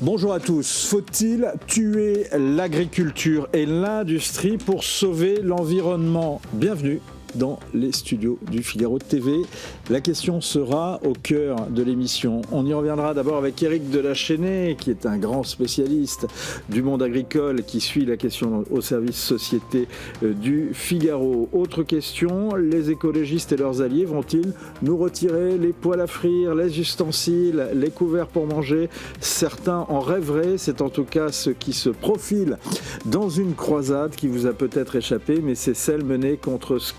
Bonjour à tous. Faut-il tuer l'agriculture et l'industrie pour sauver l'environnement ? Bienvenue dans les studios du Figaro TV. La question sera au cœur de l'émission. On y reviendra d'abord avec Éric Delachesnais, qui est un grand spécialiste du monde agricole, qui suit la question au service société du Figaro. Autre question, les écologistes et leurs alliés vont-ils nous retirer les poêles à frire, les ustensiles, les couverts pour manger ? Certains en rêveraient, c'est en tout cas ce qui se profile dans une croisade qui vous a peut-être échappé, mais c'est celle menée contre ce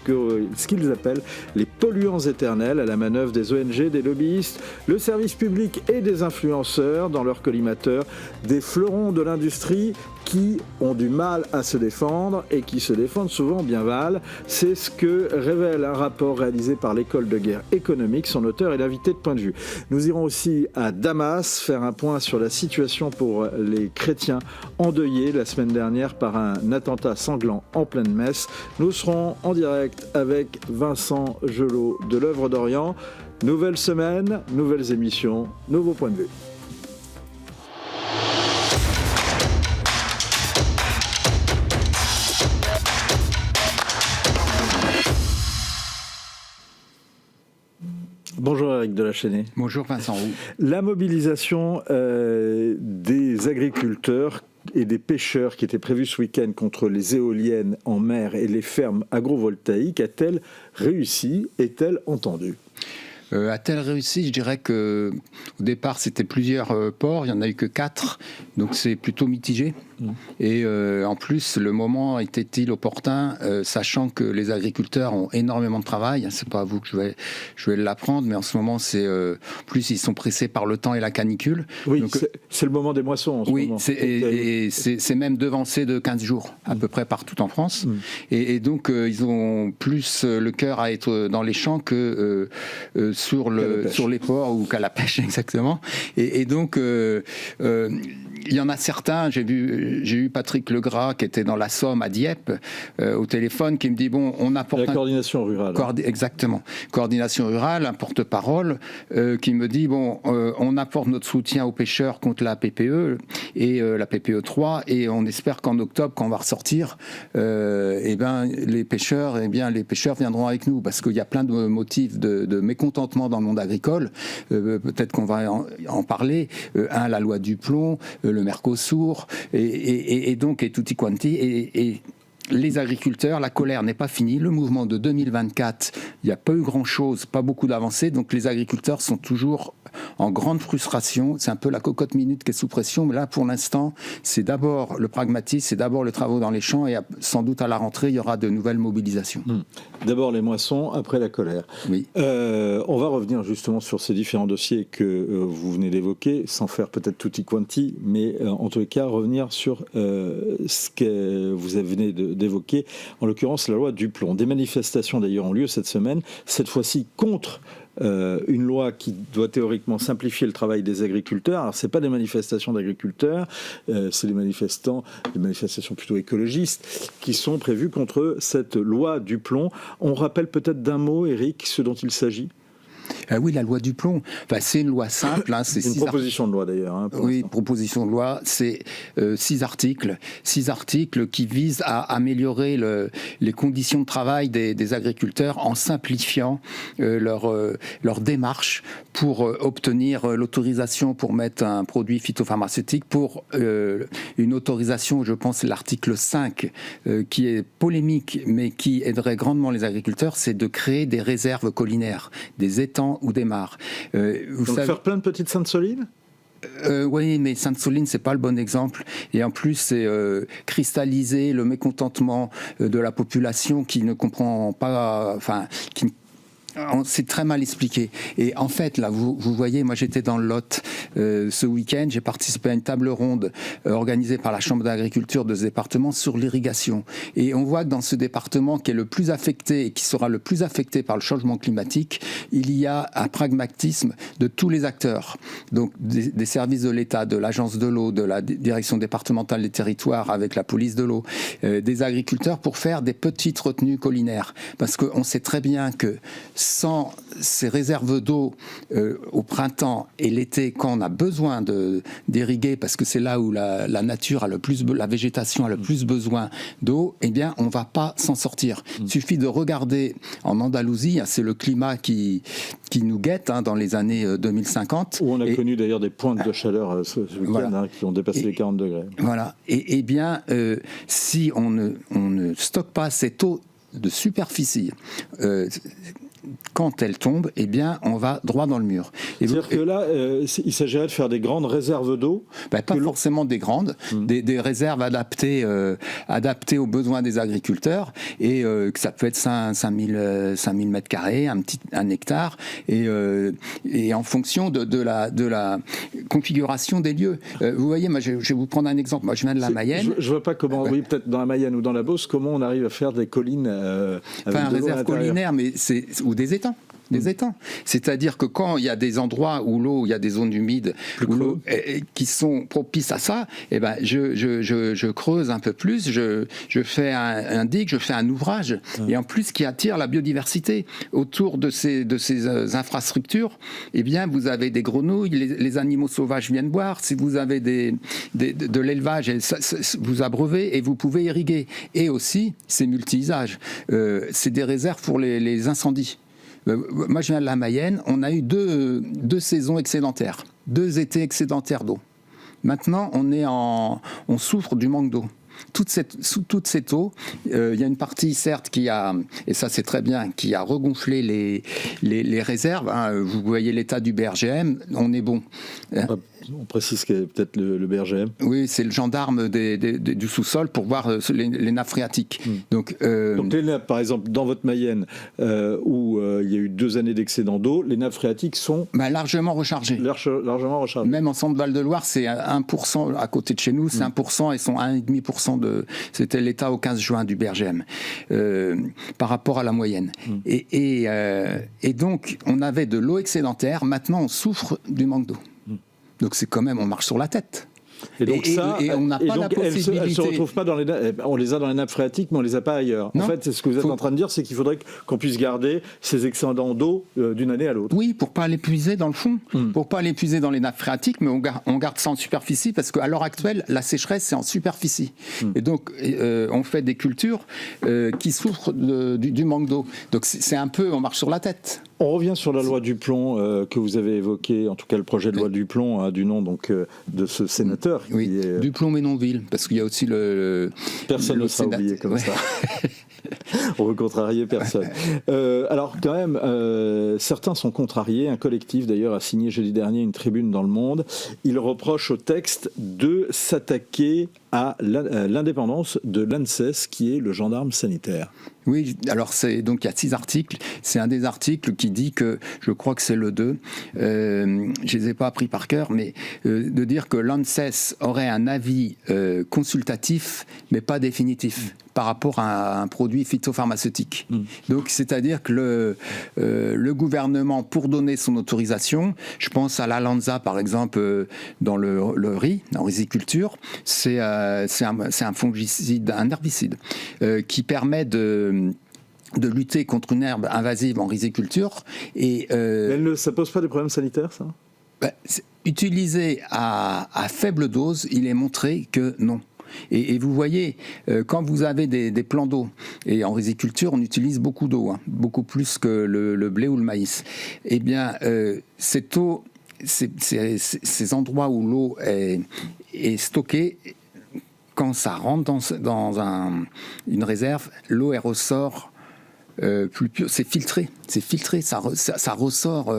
qu'ils appellent les polluants éternels, à la manœuvre des ONG, des lobbyistes, le service public et des influenceurs dans leur collimateur, des fleurons de l'industrie qui ont du mal à se défendre et qui se défendent souvent bien mal. C'est ce que révèle un rapport réalisé par l'école de guerre économique. Son auteur est l'invité de Point de Vue. Nous irons aussi à Damas faire un point sur la situation pour les chrétiens endeuillés la semaine dernière par un attentat sanglant en pleine messe. Nous serons en direct avec Vincent Gelot de l'Œuvre d'Orient. Nouvelle semaine, nouvelles émissions, nouveaux points de vue. Bonjour Éric Delachesnais. Bonjour Vincent Roux. La mobilisation des agriculteurs et des pêcheurs qui était prévue ce week-end contre les éoliennes en mer et les fermes agrovoltaïques a-t-elle réussi ? Est-elle entendue ? A-t-elle réussi ? Je dirais qu'au départ, c'était plusieurs ports, il n'y en a eu que 4, donc c'est plutôt mitigé. Et en plus, le moment était-il opportun, sachant que les agriculteurs ont énormément de travail. C'est pas à vous que je vais l'apprendre, mais en ce moment, plus ils sont pressés par le temps et la canicule. Oui, donc, c'est le moment des moissons en ce moment. Oui, c'est même devancé de 15 jours, à peu près partout en France. Et donc, ils ont plus le cœur à être dans les champs que sur les ports ou qu'à la pêche, exactement. Et donc, il y en a certains, j'ai eu Patrick Legras qui était dans la Somme à Dieppe au téléphone qui me dit bon, on apporte la coordination rurale. Exactement, coordination rurale, un porte-parole qui me dit bon, on apporte notre soutien aux pêcheurs contre la PPE et la PPE 3 et on espère qu'en octobre quand on va ressortir, les pêcheurs viendront avec nous parce qu'il y a plein de motifs de mécontentement dans le monde agricole. Peut-être qu'on va en parler. La loi du plomb, le Mercosur, et donc tutti quanti, et les agriculteurs, la colère n'est pas finie. Le mouvement de 2024, il n'y a pas eu grand-chose, pas beaucoup d'avancées, donc les agriculteurs sont toujours en grande frustration. C'est un peu la cocotte minute qui est sous pression, mais là, pour l'instant, c'est d'abord le pragmatisme, c'est d'abord le travail dans les champs, et sans doute à la rentrée, il y aura de nouvelles mobilisations. D'abord les moissons, après la colère. Oui. On va revenir justement sur ces différents dossiers que vous venez d'évoquer, sans faire peut-être tutti quanti, mais en tous les cas, revenir sur ce que vous venez d'évoquer, en l'occurrence la loi du plomb. Des manifestations d'ailleurs ont lieu cette semaine, cette fois-ci contre une loi qui doit théoriquement simplifier le travail des agriculteurs. Alors c'est pas des manifestations d'agriculteurs, c'est des manifestations plutôt écologistes qui sont prévues contre cette loi du plomb. On rappelle peut-être d'un mot, Éric, ce dont il s'agit. Oui, la loi du plomb, c'est une loi simple. C'est une proposition de loi d'ailleurs. Oui, proposition de loi, c'est 6 articles qui visent à améliorer les conditions de travail des agriculteurs en simplifiant leur démarche pour obtenir l'autorisation pour mettre un produit phytopharmaceutique, pour une autorisation, je pense, l'article 5, qui est polémique, mais qui aiderait grandement les agriculteurs, c'est de créer des réserves collinaires, des étangs ou des mares. Donc faire plein de petites Sainte-Soline ? Oui, mais Sainte-Soline, c'est pas le bon exemple. Et en plus, c'est cristalliser le mécontentement de la population qui ne comprend pas, c'est très mal expliqué. Et en fait, là, vous voyez, moi j'étais dans le Lot ce week-end, j'ai participé à une table ronde organisée par la Chambre d'agriculture de ce département sur l'irrigation. Et on voit que dans ce département qui est le plus affecté et qui sera le plus affecté par le changement climatique, il y a un pragmatisme de tous les acteurs. Donc des services de l'État, de l'Agence de l'eau, de la Direction départementale des territoires avec la police de l'eau, des agriculteurs pour faire des petites retenues collinaires. Parce qu'on sait très bien que sans ces réserves d'eau au printemps et l'été, quand on a besoin d'irriguer, parce que c'est là où la nature a la végétation a le plus besoin d'eau, eh bien, on ne va pas s'en sortir. Il suffit de regarder en Andalousie, c'est le climat qui nous guette dans les années 2050. Où on a connu d'ailleurs des pointes de chaleur ce week-end, voilà, qui ont dépassé les 40 degrés. Voilà. Et bien, si on ne stocke pas cette eau de superficie, quand elle tombe, eh bien, on va droit dans le mur. C'est-à-dire que là, il s'agirait de faire des grandes réserves d'eau. Pas forcément des grandes, des réserves adaptées aux besoins des agriculteurs, et que ça peut être 5000 mètres carrés, un hectare, et en fonction de la configuration des lieux. Vous voyez, moi, je vais vous prendre un exemple. Moi, je viens de la Mayenne. Je ne vois pas comment, oui, peut-être dans la Mayenne ou dans la Beauce, comment on arrive à faire des collines avec un réserve collinaire, mais ou des étangs. Des étangs. C'est-à-dire que quand il y a des endroits où l'eau, il y a des zones humides qui sont propices à ça, eh ben je creuse un peu plus, je fais un digue, je fais un ouvrage, et en plus qui attire la biodiversité. Autour de ces infrastructures, eh bien vous avez des grenouilles, les animaux sauvages viennent boire, si vous avez de l'élevage, vous abreuvez et vous pouvez irriguer. Et aussi, c'est multi-usage. C'est des réserves pour les incendies. Moi, je viens de la Mayenne, on a eu deux saisons excédentaires, 2 étés excédentaires d'eau. Maintenant, on souffre du manque d'eau. Toute cette eau, il y a une partie certes qui a, et ça c'est très bien, qui a regonflé les réserves. Vous voyez l'état du BRGM, on est bon. On précise que peut-être le BRGM. Oui, c'est le gendarme du sous-sol pour voir les nappes phréatiques. Donc les nappes, par exemple, dans votre Mayenne, où il y a eu 2 années d'excédent d'eau, les nappes phréatiques sont largement rechargées. Largement rechargées. Même en centre Val-de-Loire, c'est 1% à côté de chez nous, c'est 1%, et sont 1,5% c'était l'état au 15 juin du BRGM, par rapport à la moyenne. Et donc, on avait de l'eau excédentaire, maintenant on souffre du manque d'eau. Donc c'est quand même, on marche sur la tête. Et donc on n'a pas la possibilité. Elles ne se retrouvent pas on les a dans les nappes phréatiques, mais on ne les a pas ailleurs. Non. En fait, c'est ce que vous êtes en train de dire, c'est qu'il faudrait qu'on puisse garder ces excédents d'eau d'une année à l'autre. Oui, pour ne pas l'épuiser dans le fond, pour ne pas l'épuiser dans les nappes phréatiques, mais on garde ça en superficie, parce qu'à l'heure actuelle, la sécheresse, c'est en superficie. Et donc, on fait des cultures qui souffrent du manque d'eau. Donc c'est un peu, on marche sur la tête. On revient sur la loi Duplon que vous avez évoquée, en tout cas le projet de loi Duplon, du nom donc, de ce sénateur. Oui, qui est... Duplon-Ménonville, parce qu'il y a aussi Personne ne sera oublié comme ça. On veut contrarier personne. Alors quand même, certains sont contrariés. Un collectif d'ailleurs a signé jeudi dernier une tribune dans Le Monde. Il reproche au texte de s'attaquer à l'indépendance de l'ANSES, qui est le gendarme sanitaire. Oui, alors donc il y a 6 articles. C'est un des articles qui dit que, je crois que c'est le 2, je les ai pas appris par cœur, mais de dire que l'ANSES aurait un avis consultatif, mais pas définitif, par rapport à un produit phytopharmaceutique. Donc, c'est-à-dire que le gouvernement, pour donner son autorisation, je pense à la Lanza, par exemple, dans le riz, en riziculture, c'est un fongicide, un herbicide, qui permet de lutter contre une herbe invasive en riziculture. Et, ça pose pas des problèmes sanitaires, ça ? Utilisé à faible dose, il est montré que non. Et vous voyez, quand vous avez des plants d'eau, et en riziculture, on utilise beaucoup d'eau, beaucoup plus que le blé ou le maïs, eh bien, cette eau, ces endroits où l'eau est stockée, quand ça rentre dans une réserve, l'eau, elle ressort plus pure, c'est filtré, ça ressort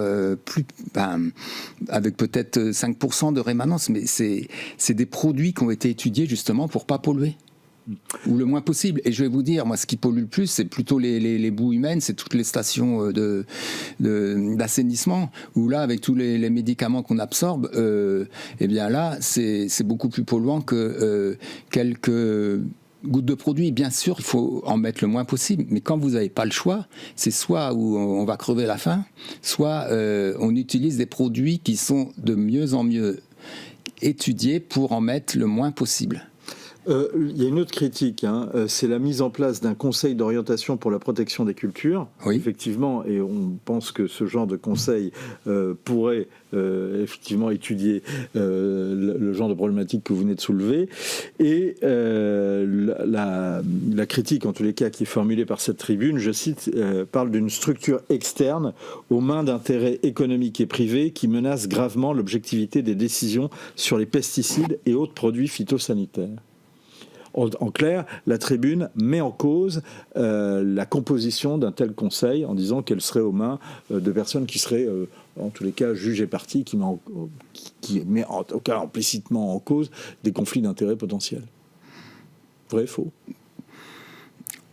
avec peut-être 5% de rémanence, mais c'est des produits qui ont été étudiés justement pour pas polluer. Ou le moins possible. Et je vais vous dire, moi, ce qui pollue le plus, c'est plutôt les boues humaines, c'est toutes les stations d'assainissement, où là, avec tous les médicaments qu'on absorbe, eh bien là, c'est beaucoup plus polluant que quelques gouttes de produit. Bien sûr, il faut en mettre le moins possible, mais quand vous n'avez pas le choix, c'est soit où on va crever la faim, soit on utilise des produits qui sont de mieux en mieux étudiés pour en mettre le moins possible. Il y a une autre critique, c'est la mise en place d'un conseil d'orientation pour la protection des cultures. Oui. Effectivement, et on pense que ce genre de conseil pourrait effectivement étudier le genre de problématique que vous venez de soulever. Et la critique, en tous les cas, qui est formulée par cette tribune, je cite, parle d'une structure externe aux mains d'intérêts économiques et privés qui menace gravement l'objectivité des décisions sur les pesticides et autres produits phytosanitaires. En clair, la tribune met en cause la composition d'un tel conseil en disant qu'elle serait aux mains de personnes qui seraient, en tous les cas, juges et parties, qui met en tout cas implicitement en cause des conflits d'intérêts potentiels. Vrai, faux ?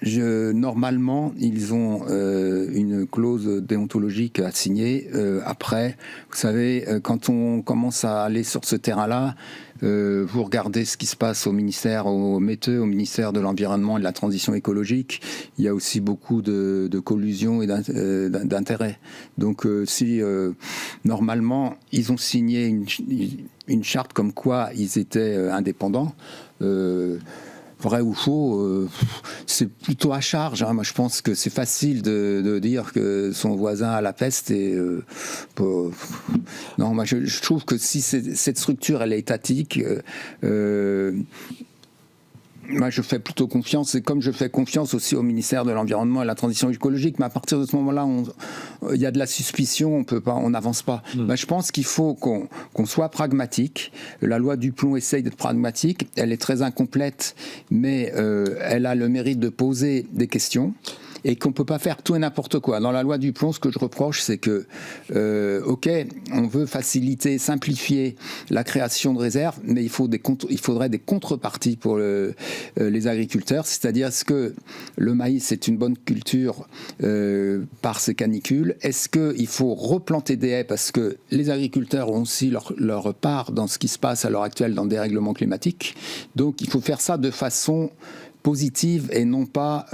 Normalement, ils ont une clause déontologique à signer. Après, vous savez, quand on commence à aller sur ce terrain-là, vous regardez ce qui se passe au ministère, au METE, au ministère de l'Environnement et de la Transition écologique. Il y a aussi beaucoup de collusion et d'intérêts. Donc, si normalement, ils ont signé une charte comme quoi ils étaient indépendants, vrai ou faux, c'est plutôt à charge. Moi, je pense que c'est facile de dire que son voisin a la peste. Non, moi, je trouve que si cette structure, elle est étatique, moi, je fais plutôt confiance, et comme je fais confiance aussi au ministère de l'Environnement et de la Transition écologique, mais à partir de ce moment-là, il y a de la suspicion, on n'avance pas. Je pense qu'il faut qu'on soit pragmatique. La loi Duplon essaye d'être pragmatique. Elle est très incomplète, mais elle a le mérite de poser des questions. Et qu'on ne peut pas faire tout et n'importe quoi. Dans la loi Duplon, ce que je reproche, c'est que, on veut faciliter, simplifier la création de réserves, mais il faudrait des contreparties pour les agriculteurs. C'est-à-dire, est-ce que le maïs est une bonne culture par ces canicules ? Est-ce qu'il faut replanter des haies parce que les agriculteurs ont aussi leur part dans ce qui se passe à l'heure actuelle dans le dérèglement climatique ? Donc, il faut faire ça de façon positive et non pas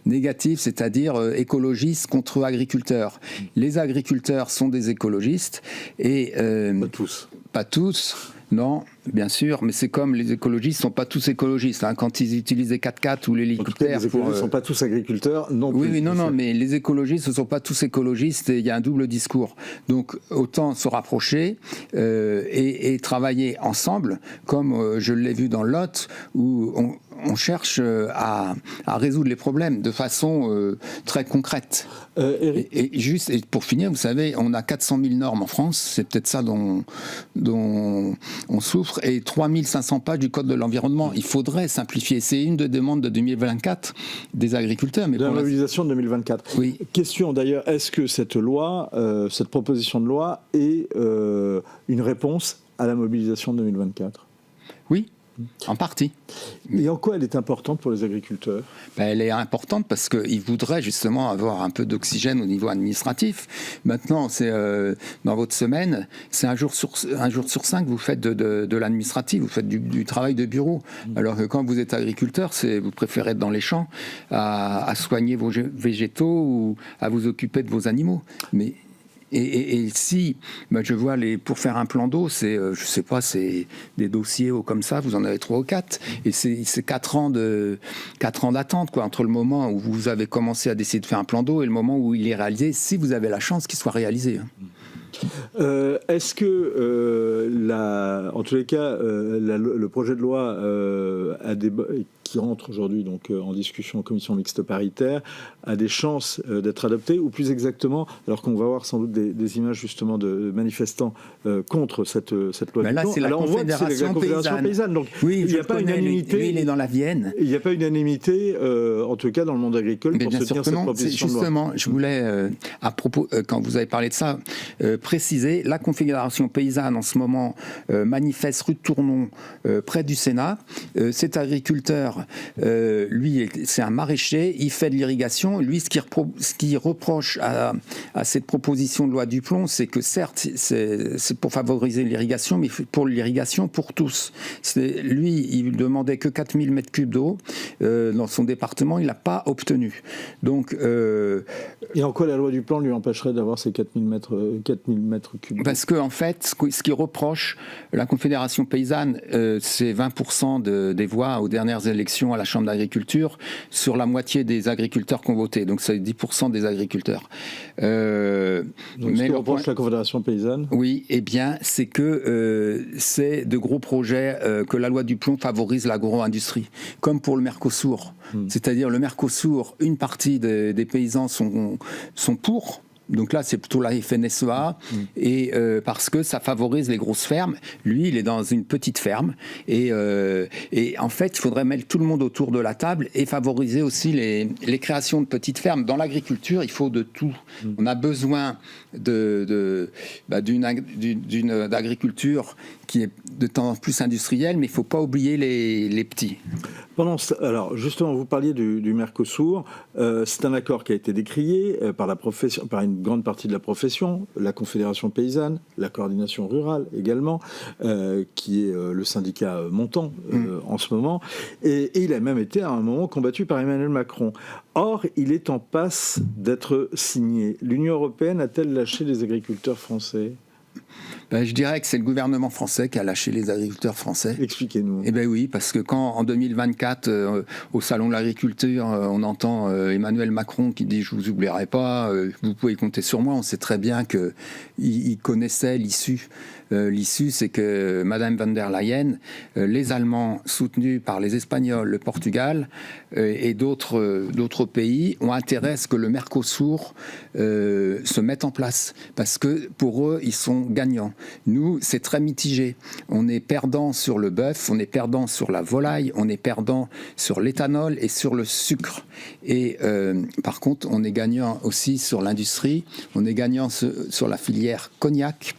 négative, c'est-à-dire écologiste contre agriculteurs. Les agriculteurs sont des écologistes et pas tous, non, bien sûr, mais c'est comme les écologistes ne sont pas tous écologistes. Quand ils utilisent les 4x4 ou l'hélicoptère... Les écologistes ne sont pas tous agriculteurs non plus. Oui, non, mais les écologistes ne sont pas tous écologistes et il y a un double discours. Donc, autant se rapprocher et travailler ensemble, comme je l'ai vu dans Lot, où on cherche à résoudre les problèmes de façon très concrète. Et pour finir, vous savez, on a 400 000 normes en France, c'est peut-être ça dont on souffre, et 3500 pages du Code de l'environnement. Il faudrait simplifier. C'est une des demandes de 2024 des agriculteurs. Mais de la mobilisation de 2024. Oui. Question d'ailleurs, est-ce que cette loi, cette proposition de loi est une réponse à la mobilisation de 2024 ? Oui. En partie. Et en quoi elle est importante pour les agriculteurs ? Elle est importante parce qu'ils voudraient justement avoir un peu d'oxygène au niveau administratif. Maintenant, c'est dans votre semaine, c'est un jour sur 5 vous faites de l'administratif, vous faites du travail de bureau. Alors que quand vous êtes agriculteur, vous préférez être dans les champs à soigner vos végétaux ou à vous occuper de vos animaux. Mais Et si, je vois pour faire un plan d'eau, c'est, je sais pas, c'est des dossiers comme ça, vous en avez 3 ou 4, et c'est 4 ans d'attente, quoi, entre le moment où vous avez commencé à décider de faire un plan d'eau et le moment où il est réalisé, si vous avez la chance qu'il soit réalisé. Est-ce que, en tous les cas, le projet de loi qui rentre aujourd'hui donc en discussion en commission mixte paritaire a des chances d'être adopté, ou plus exactement, alors qu'on va voir sans doute des images justement de manifestants contre cette loi. Mais là, c'est la Confédération paysanne. Donc, oui, il n'y a pas unanimité. Lui, il est dans la Vienne. Il n'y a pas unanimité, en tout cas dans le monde agricole, pour soutenir cette proposition de loi. Justement, je voulais, à propos, quand vous avez parlé de ça, préciser, la Confédération paysanne en ce moment manifeste rue de Tournon près du Sénat. Cet agriculteur, lui, c'est un maraîcher, il fait de l'irrigation. Lui, ce qu'il reproche à cette proposition de loi Duplon, c'est que certes, c'est pour favoriser l'irrigation, mais pour l'irrigation pour tous. Lui, il demandait que 4000 mètres cubes d'eau dans son département, il n'a pas obtenu. Donc, et en quoi la loi Duplon lui empêcherait d'avoir ces 4000 mètres cubes d'eau ? Parce qu'en fait, ce qu'il reproche, la Confédération Confédération paysanne, c'est 20% des voix aux dernières élections à la Chambre d'agriculture sur la moitié des agriculteurs qui ont voté. Donc c'est 10% des agriculteurs. Donc ce que reproche la Confédération paysanne ? Oui, eh bien, c'est que c'est de gros projets que la loi Duplon favorise l'agro-industrie, comme pour le Mercosur. C'est-à-dire le Mercosur, une partie des paysans sont pour. Donc là, c'est plutôt la FNSEA, et parce que ça favorise les grosses fermes. Lui, il est dans une petite ferme, et en fait, il faudrait mettre tout le monde autour de la table et favoriser aussi les créations de petites fermes. Dans l'agriculture, il faut de tout. On a besoin d'une agriculture qui est de temps en plus industrielle, mais il ne faut pas oublier les petits. Alors, justement, vous parliez du Mercosur. C'est un accord qui a été décrié par la profession, par une grande partie de la profession, la Confédération paysanne, la coordination rurale également, qui est le syndicat montant en ce moment. Et il a même été à un moment combattu par Emmanuel Macron. Or, il est en passe d'être signé. L'Union européenne a-t-elle lâché les agriculteurs français ? Je dirais que c'est le gouvernement français qui a lâché les agriculteurs français. Expliquez-nous. Eh bien oui, parce que quand en 2024, au Salon de l'Agriculture, on entend Emmanuel Macron qui dit « je vous oublierai pas, vous pouvez compter sur moi », on sait très bien qu'il connaissait l'issue. L'issue, c'est que Madame von der Leyen, les Allemands soutenus par les Espagnols, le Portugal et d'autres pays ont intérêt à ce que le Mercosur se mette en place. Parce que pour eux, ils sont gagnants. Nous, c'est très mitigé. On est perdant sur le bœuf, on est perdant sur la volaille, on est perdant sur l'éthanol et sur le sucre. Et par contre, on est gagnant aussi sur l'industrie, on est gagnant sur la filière cognac.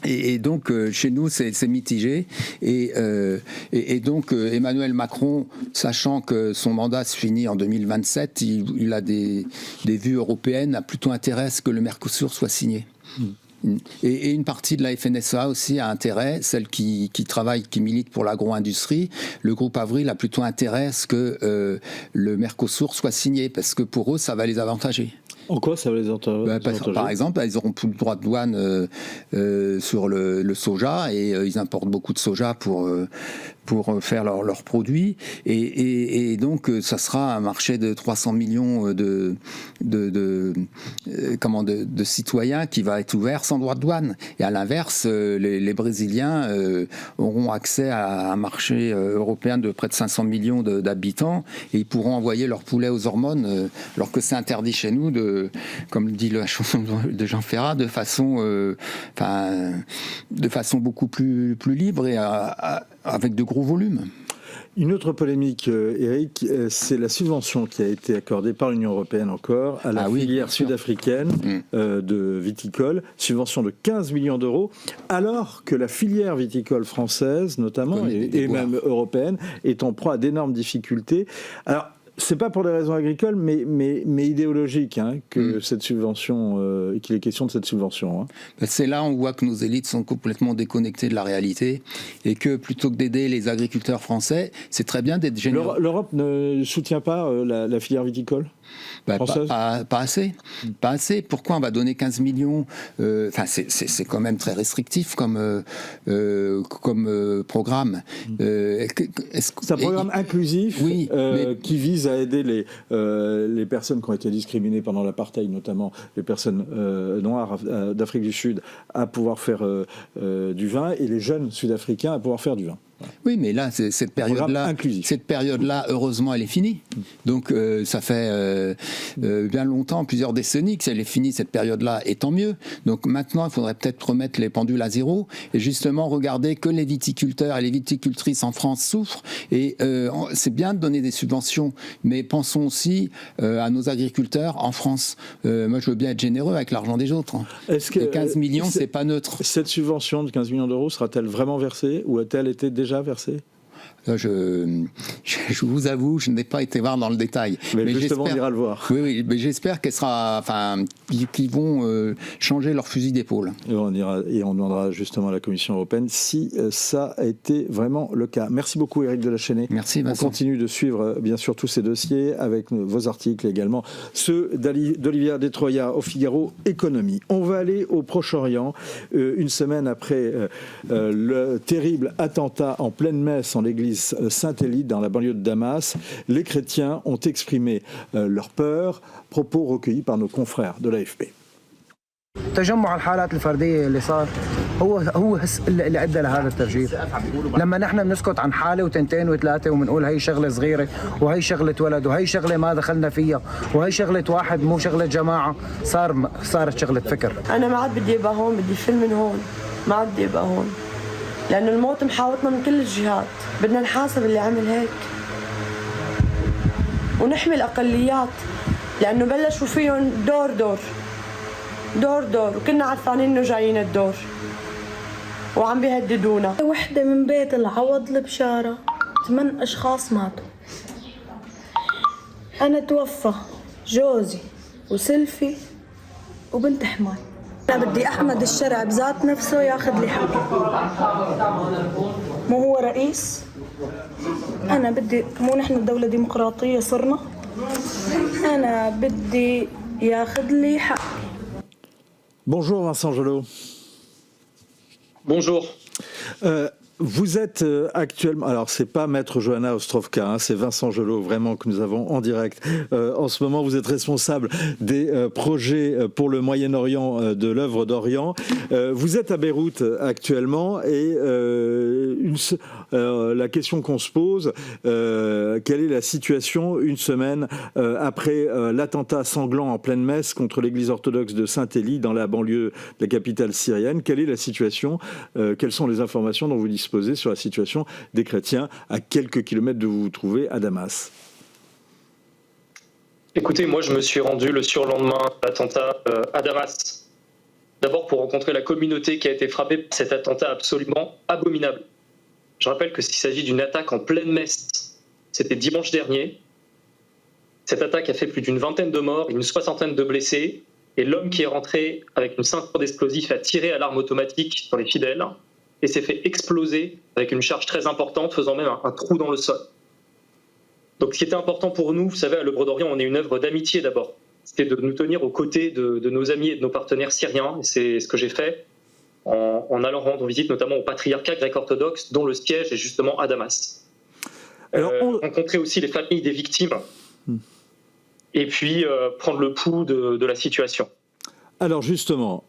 Et donc, chez nous, c'est mitigé. Et donc, Emmanuel Macron, sachant que son mandat se finit en 2027, il a des vues européennes, a plutôt intérêt à ce que le Mercosur soit signé. Et une partie de la FNSEA aussi a intérêt, celle qui travaille, qui milite pour l'agro-industrie. Le groupe Avril a plutôt intérêt à ce que le Mercosur soit signé, parce que pour eux, ça va les avantager. En quoi ça va les avantager ? Par exemple, ils n'auront plus le droit de douane sur le soja, et ils importent beaucoup de soja pour faire leurs produits, et donc ça sera un marché de 300 millions de citoyens qui va être ouvert sans droit de douane. Et à l'inverse, les Brésiliens auront accès à un marché européen de près de 500 millions d'habitants, et ils pourront envoyer leurs poulets aux hormones, alors que c'est interdit chez nous, comme dit la chanson de Jean Ferrat, de façon beaucoup plus libre et avec de gros volumes. Une autre polémique, Eric, c'est la subvention qui a été accordée par l'Union européenne encore à la filière sud-africaine de viticole, subvention de 15 millions d'euros, alors que la filière viticole française, notamment, et même européenne, est en proie à d'énormes difficultés. Alors, c'est pas pour des raisons agricoles, mais idéologiques, que cette subvention, qu'il est question de cette subvention. C'est là où on voit que nos élites sont complètement déconnectées de la réalité, et que plutôt que d'aider les agriculteurs français, c'est très bien d'être généreux. L'Europe ne soutient pas la filière viticole française ? Pas assez. Pas assez. Pourquoi on va donner 15 millions c'est quand même très restrictif comme programme. C'est un programme inclusif qui vise à aider les personnes qui ont été discriminées pendant l'apartheid, notamment les personnes noires d'Afrique du Sud, à pouvoir faire du vin, et les jeunes sud-africains à pouvoir faire du vin. Oui, mais là, cette période-là, heureusement, elle est finie. Donc, ça fait bien longtemps, plusieurs décennies, que elle est finie, cette période-là, et tant mieux. Donc, maintenant, il faudrait peut-être remettre les pendules à zéro, et justement regarder que les viticulteurs et les viticultrices en France souffrent. Et c'est bien de donner des subventions, mais pensons aussi à nos agriculteurs en France. Moi, je veux bien être généreux avec l'argent des autres. Est-ce que 15 millions, c'est pas neutre. Cette subvention de 15 millions d'euros sera-t-elle vraiment versée, ou a-t-elle été déjà versée ? je vous avoue, je n'ai pas été voir dans le détail. Mais justement, on ira le voir. Oui, mais j'espère qu'ils vont changer leur fusil d'épaule. Et on demandera justement à la Commission européenne si ça a été vraiment le cas. Merci beaucoup, Éric de la Chênaie. Merci, Vincent. On continue de suivre, bien sûr, tous ces dossiers avec vos articles également, ceux d'Olivia Detroya au Figaro Économie. On va aller au Proche-Orient, une semaine après le terrible attentat en pleine messe en l'église Saint-Élie dans la banlieue de Damas. Les chrétiens ont exprimé leur peur, propos recueillis par nos confrères de l'AFP. تجمع الحالات الفردية اللي صار هو اللي أدى لهذا التفجير. لما نحن بنسكت عن حالة وتنتين وثلاثة وبنقول هي شغلة صغيرة وهي شغلة ولد وهي شغلة ما دخلنا فيها وهي شغلة واحد مو شغلة جماعة، صارت شغلة فكر. أنا ما عاد بدي أبقى هون، بدي فيلم من هون، ما عاد بدي أبقى هون، لأنه الموت محاوطنا من كل الجهات. بدنا نحاسب اللي عمل هيك ونحمي الأقليات، لأنه بلشوا فيهم دور وكنا عارفين إنه جايين الدور وعم بيهددونا. وحدة من بيت العوض البشارة 8 أشخاص ماتوا. أنا توفى جوزي وسلفي وبنت حماي. أنا بدي أحمد الشرع بذات نفسه ياخذ لي حقي. مو هو رئيس؟ أنا بدي، مو نحن دولة ديمقراطية صرنا؟ أنا بدي ياخذ لي حقي. Bonjour Vincent Gelot. Bonjour. Vous êtes actuellement, alors c'est pas Maître Johanna Ostrovka, c'est Vincent Gelot vraiment que nous avons en direct. En ce moment, vous êtes responsable des projets pour le Moyen-Orient de l'œuvre d'Orient. Vous êtes à Beyrouth actuellement et la question qu'on se pose, quelle est la situation une semaine après l'attentat sanglant en pleine messe contre l'église orthodoxe de Saint-Élie dans la banlieue de la capitale syrienne? Quelle est la situation? Quelles sont les informations dont vous disposez sur la situation des chrétiens à quelques kilomètres de où vous vous trouvez à Damas? Écoutez, moi je me suis rendu le surlendemain de l'attentat à Damas. D'abord pour rencontrer la communauté qui a été frappée par cet attentat absolument abominable. Je rappelle que s'il s'agit d'une attaque en pleine messe, c'était dimanche dernier. Cette attaque a fait plus d'une vingtaine de morts, une soixantaine de blessés, et l'homme qui est rentré avec une ceinture d'explosifs a tiré à l'arme automatique sur les fidèles et s'est fait exploser avec une charge très importante, faisant même un trou dans le sol. Donc ce qui était important pour nous, vous savez, à l'œuvre d'Orient, on est une œuvre d'amitié d'abord. C'était de nous tenir aux côtés de nos amis et de nos partenaires syriens, et c'est ce que j'ai fait en allant rendre visite notamment au patriarcat grec-orthodoxe, dont le siège est justement à Damas. Rencontrer aussi les familles des victimes, et puis prendre le pouls de la situation. Alors justement,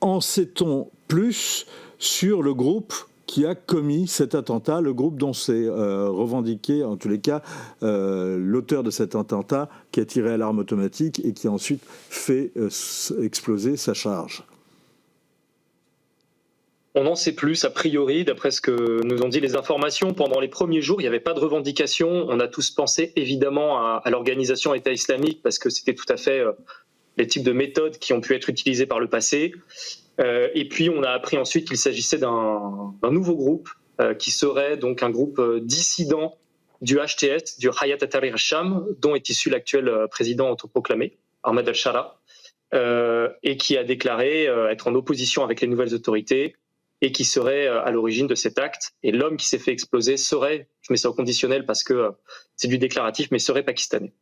en sait-on plus sur le groupe qui a commis cet attentat, le groupe dont c'est revendiqué, en tous les cas, l'auteur de cet attentat qui a tiré à l'arme automatique et qui a ensuite fait exploser sa charge? On en sait plus, a priori, d'après ce que nous ont dit les informations. Pendant les premiers jours, il n'y avait pas de revendication. On a tous pensé évidemment à l'organisation État islamique parce que c'était tout à fait les types de méthodes qui ont pu être utilisées par le passé. Et puis on a appris ensuite qu'il s'agissait d'un nouveau groupe qui serait donc un groupe dissident du HTS, du Hayat Tahrir al-Sham, dont est issu l'actuel président autoproclamé, Ahmed al-Shara, et qui a déclaré être en opposition avec les nouvelles autorités et qui serait à l'origine de cet acte. Et l'homme qui s'est fait exploser serait, je mets ça au conditionnel parce que c'est du déclaratif, mais serait pakistanais.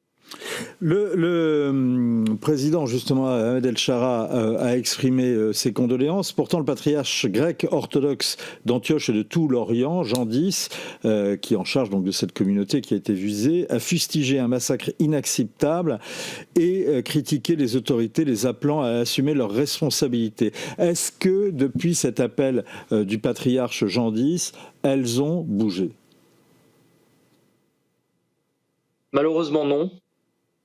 Le président, justement, Ahmed El-Shara, a exprimé ses condoléances. Pourtant, le patriarche grec orthodoxe d'Antioche et de tout l'Orient, Jean X, qui est en charge donc de cette communauté qui a été visée, a fustigé un massacre inacceptable et critiqué les autorités, les appelant à assumer leurs responsabilités. Est-ce que, depuis cet appel du patriarche Jean X, elles ont bougé? Malheureusement, non.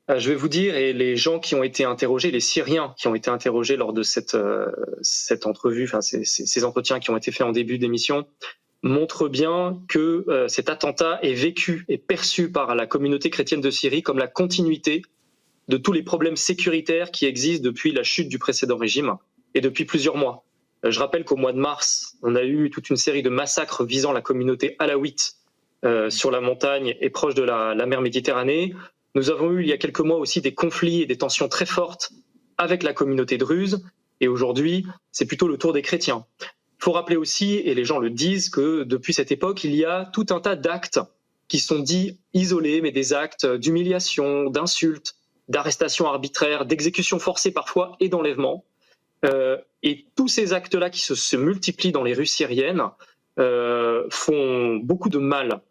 Je vais vous dire, et les gens qui ont été interrogés, les Syriens qui ont été interrogés lors de cette entrevue, enfin ces entretiens qui ont été faits en début d'émission, montrent bien que cet attentat est vécu et perçu par la communauté chrétienne de Syrie comme la continuité de tous les problèmes sécuritaires qui existent depuis la chute du précédent régime et depuis plusieurs mois. Je rappelle qu'au mois de mars, on a eu toute une série de massacres visant la communauté alaouite sur la montagne et proche de la mer Méditerranée. Nous avons eu il y a quelques mois aussi des conflits et des tensions très fortes avec la communauté druze. Et aujourd'hui, c'est plutôt le tour des chrétiens. Il faut rappeler aussi, et les gens le disent, que depuis cette époque, il y a tout un tas d'actes qui sont dits isolés, mais des actes d'humiliation, d'insultes, d'arrestations arbitraires, d'exécutions forcées parfois et d'enlèvements. Et tous ces actes-là qui se multiplient dans les rues syriennes font beaucoup de mal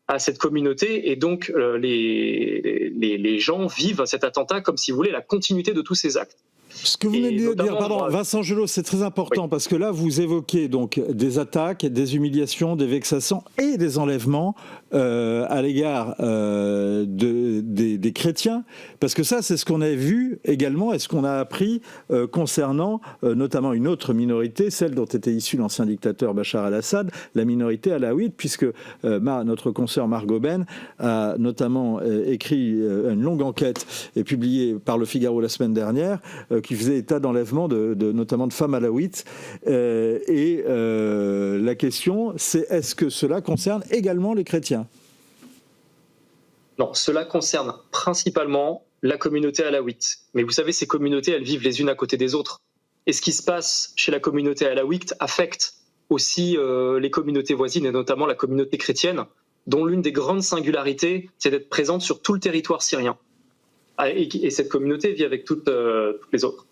à cette communauté, et donc les gens vivent cet attentat comme si vous voulez la continuité de tous ces actes. Ce que vous venez de dire, pardon, Vincent Gelot, c'est très important, oui. Parce que là, vous évoquez donc des attaques, des humiliations, des vexations et des enlèvements à l'égard des chrétiens, parce que ça, c'est ce qu'on a vu également et ce qu'on a appris concernant notamment une autre minorité, celle dont était issu l'ancien dictateur Bachar al-Assad, la minorité alaouite, puisque notre consoeur Margot Ben a notamment écrit une longue enquête et publiée par Le Figaro la semaine dernière, qui faisait état d'enlèvement notamment de femmes alaouites. La question, c'est est-ce que cela concerne également les chrétiens ? Non, cela concerne principalement la communauté alaouite. Mais vous savez, ces communautés, elles vivent les unes à côté des autres. Et ce qui se passe chez la communauté alaouite affecte aussi les communautés voisines, et notamment la communauté chrétienne, dont l'une des grandes singularités, c'est d'être présente sur tout le territoire syrien. Et cette communauté vit avec toutes les autres.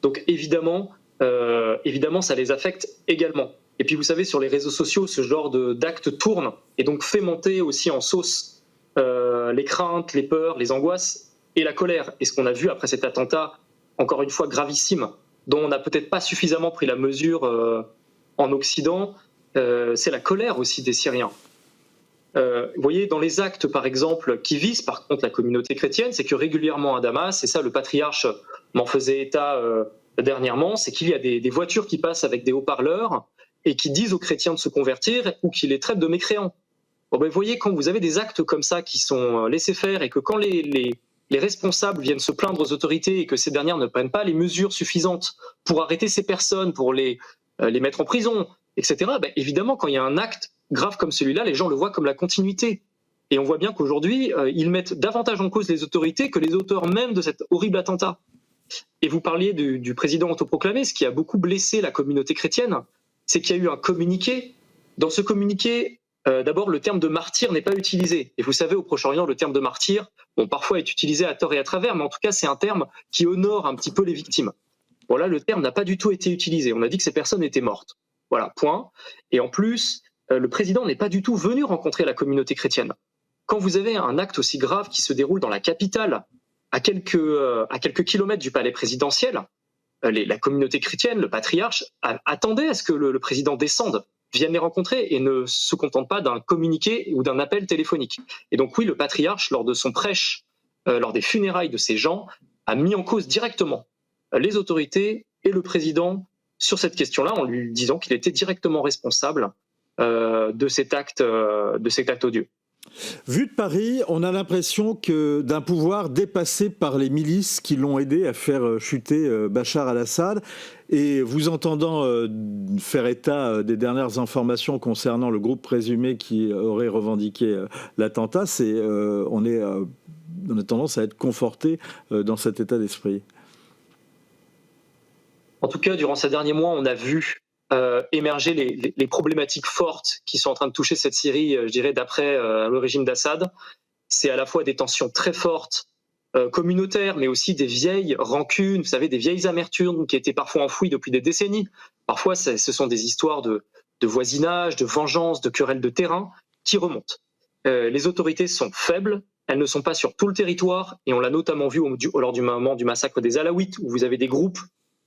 Donc évidemment, ça les affecte également. Et puis vous savez, sur les réseaux sociaux, ce genre d'actes tourne et donc fait monter aussi en sauce les craintes, les peurs, les angoisses et la colère. Et ce qu'on a vu après cet attentat, encore une fois gravissime, dont on n'a peut-être pas suffisamment pris la mesure en Occident, c'est la colère aussi des Syriens. Vous voyez, dans les actes, par exemple, qui visent par contre la communauté chrétienne, c'est que régulièrement à Damas, et ça le patriarche m'en faisait état dernièrement, c'est qu'il y a des voitures qui passent avec des haut-parleurs et qui disent aux chrétiens de se convertir ou qui les traitent de mécréants. Bon, ben, vous voyez, quand vous avez des actes comme ça qui sont laissés faire et que quand les responsables viennent se plaindre aux autorités et que ces dernières ne prennent pas les mesures suffisantes pour arrêter ces personnes, pour les mettre en prison, etc., ben, évidemment, quand il y a un acte grave comme celui-là, les gens le voient comme la continuité. Et on voit bien qu'aujourd'hui, ils mettent davantage en cause les autorités que les auteurs même de cet horrible attentat. Et vous parliez du président autoproclamé, ce qui a beaucoup blessé la communauté chrétienne, c'est qu'il y a eu un communiqué. Dans ce communiqué, d'abord, le terme de martyr n'est pas utilisé. Et vous savez, au Proche-Orient, le terme de martyr, bon, parfois est utilisé à tort et à travers, mais en tout cas, c'est un terme qui honore un petit peu les victimes. Bon, là, le terme n'a pas du tout été utilisé. On a dit que ces personnes étaient mortes. Voilà, point. Et en plus, le président n'est pas du tout venu rencontrer la communauté chrétienne. Quand vous avez un acte aussi grave qui se déroule dans la capitale, à quelques kilomètres du palais présidentiel, la communauté chrétienne, le patriarche, attendait à ce que le président descende, vienne les rencontrer et ne se contente pas d'un communiqué ou d'un appel téléphonique. Et donc oui, le patriarche, lors de son prêche, lors des funérailles de ces gens, a mis en cause directement les autorités et le président sur cette question-là, en lui disant qu'il était directement responsable de cet acte odieux. Vu de Paris, on a l'impression d'un pouvoir dépassé par les milices qui l'ont aidé à faire chuter Bachar al-Assad. Et vous entendant faire état des dernières informations concernant le groupe présumé qui aurait revendiqué l'attentat, on a tendance à être conforté dans cet état d'esprit. En tout cas, durant ces derniers mois, on a vu émerger les problématiques fortes qui sont en train de toucher cette Syrie, je dirais, d'après le régime d'Assad. C'est à la fois des tensions très fortes communautaires, mais aussi des vieilles rancunes, vous savez, des vieilles amertumes qui étaient parfois enfouies depuis des décennies. Parfois, ce sont des histoires de voisinage, de vengeance, de querelles de terrain qui remontent. Les autorités sont faibles, elles ne sont pas sur tout le territoire, et on l'a notamment vu lors du moment du massacre des Alaouites, où vous avez des groupes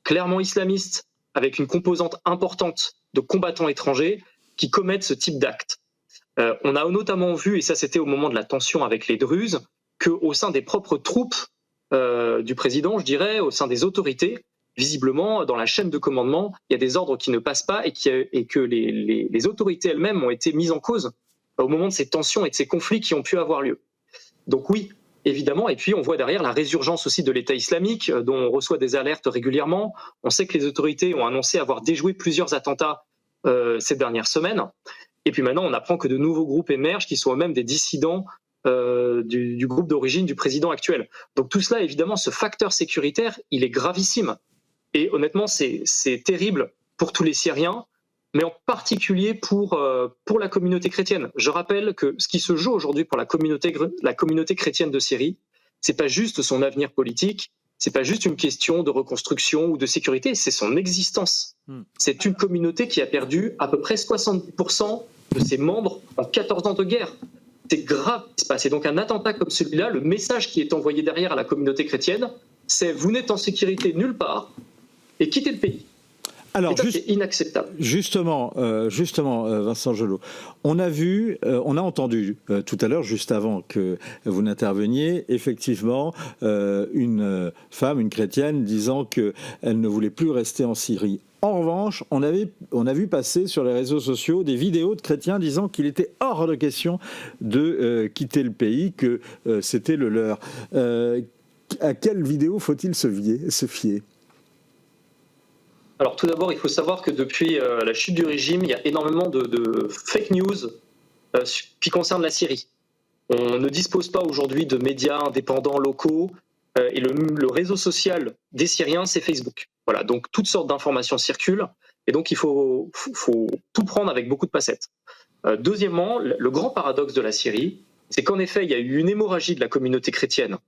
clairement islamistes, avec une composante importante de combattants étrangers qui commettent ce type d'actes. On a notamment vu, et ça c'était au moment de la tension avec les Druzes, qu'au sein des propres troupes du président, je dirais, au sein des autorités, visiblement, dans la chaîne de commandement, il y a des ordres qui ne passent pas et que les autorités elles-mêmes ont été mises en cause au moment de ces tensions et de ces conflits qui ont pu avoir lieu. Donc oui, évidemment, et puis on voit derrière la résurgence aussi de l'État islamique, dont on reçoit des alertes régulièrement. On sait que les autorités ont annoncé avoir déjoué plusieurs attentats ces dernières semaines. Et puis maintenant, on apprend que de nouveaux groupes émergent qui sont eux-mêmes des dissidents du groupe d'origine du président actuel. Donc tout cela, évidemment, ce facteur sécuritaire, il est gravissime. Et honnêtement, c'est terrible pour tous les Syriens, mais en particulier pour la communauté chrétienne. Je rappelle que ce qui se joue aujourd'hui pour la communauté chrétienne de Syrie, c'est pas juste son avenir politique, c'est pas juste une question de reconstruction ou de sécurité, c'est son existence. C'est une communauté qui a perdu à peu près 70% de ses membres en 14 ans de guerre. C'est grave ce qui se passe. Et donc un attentat comme celui-là, le message qui est envoyé derrière à la communauté chrétienne, c'est vous n'êtes en sécurité nulle part et quittez le pays. Alors, c'est inacceptable. Justement, Vincent Gelot, on a entendu tout à l'heure, juste avant que vous n'interveniez, effectivement, une femme, une chrétienne, disant qu'elle ne voulait plus rester en Syrie. En revanche, on a vu passer sur les réseaux sociaux des vidéos de chrétiens disant qu'il était hors de question de quitter le pays, que c'était le leur. À quelle vidéo faut-il se fier ? Alors tout d'abord, il faut savoir que depuis la chute du régime, il y a énormément de fake news qui concernent la Syrie. On ne dispose pas aujourd'hui de médias indépendants locaux et le réseau social des Syriens, c'est Facebook. Voilà, donc toutes sortes d'informations circulent et donc il faut tout prendre avec beaucoup de facettes. Deuxièmement, le grand paradoxe de la Syrie, c'est qu'en effet, il y a eu une hémorragie de la communauté chrétienne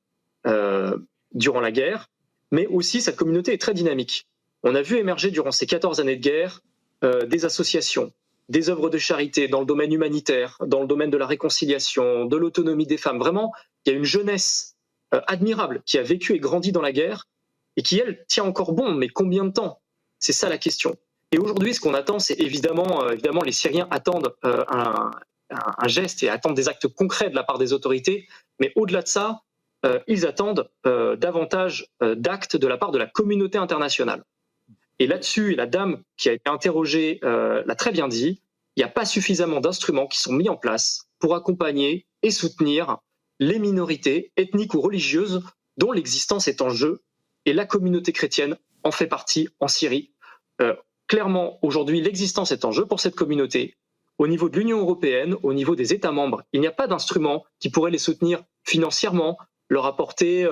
durant la guerre, mais aussi cette communauté est très dynamique. On a vu émerger durant ces 14 années de guerre des associations, des œuvres de charité dans le domaine humanitaire, dans le domaine de la réconciliation, de l'autonomie des femmes. Vraiment, il y a une jeunesse admirable qui a vécu et grandi dans la guerre et qui, elle, tient encore bon. Mais combien de temps ? C'est ça la question. Et aujourd'hui, ce qu'on attend, c'est évidemment, les Syriens attendent un geste et attendent des actes concrets de la part des autorités. Mais au-delà de ça, ils attendent davantage d'actes de la part de la communauté internationale. Et là-dessus, la dame qui a été interrogée l'a très bien dit, il n'y a pas suffisamment d'instruments qui sont mis en place pour accompagner et soutenir les minorités ethniques ou religieuses dont l'existence est en jeu, et la communauté chrétienne en fait partie en Syrie. Clairement, aujourd'hui, l'existence est en jeu pour cette communauté. Au niveau de l'Union européenne, au niveau des États membres, il n'y a pas d'instruments qui pourraient les soutenir financièrement, leur apporter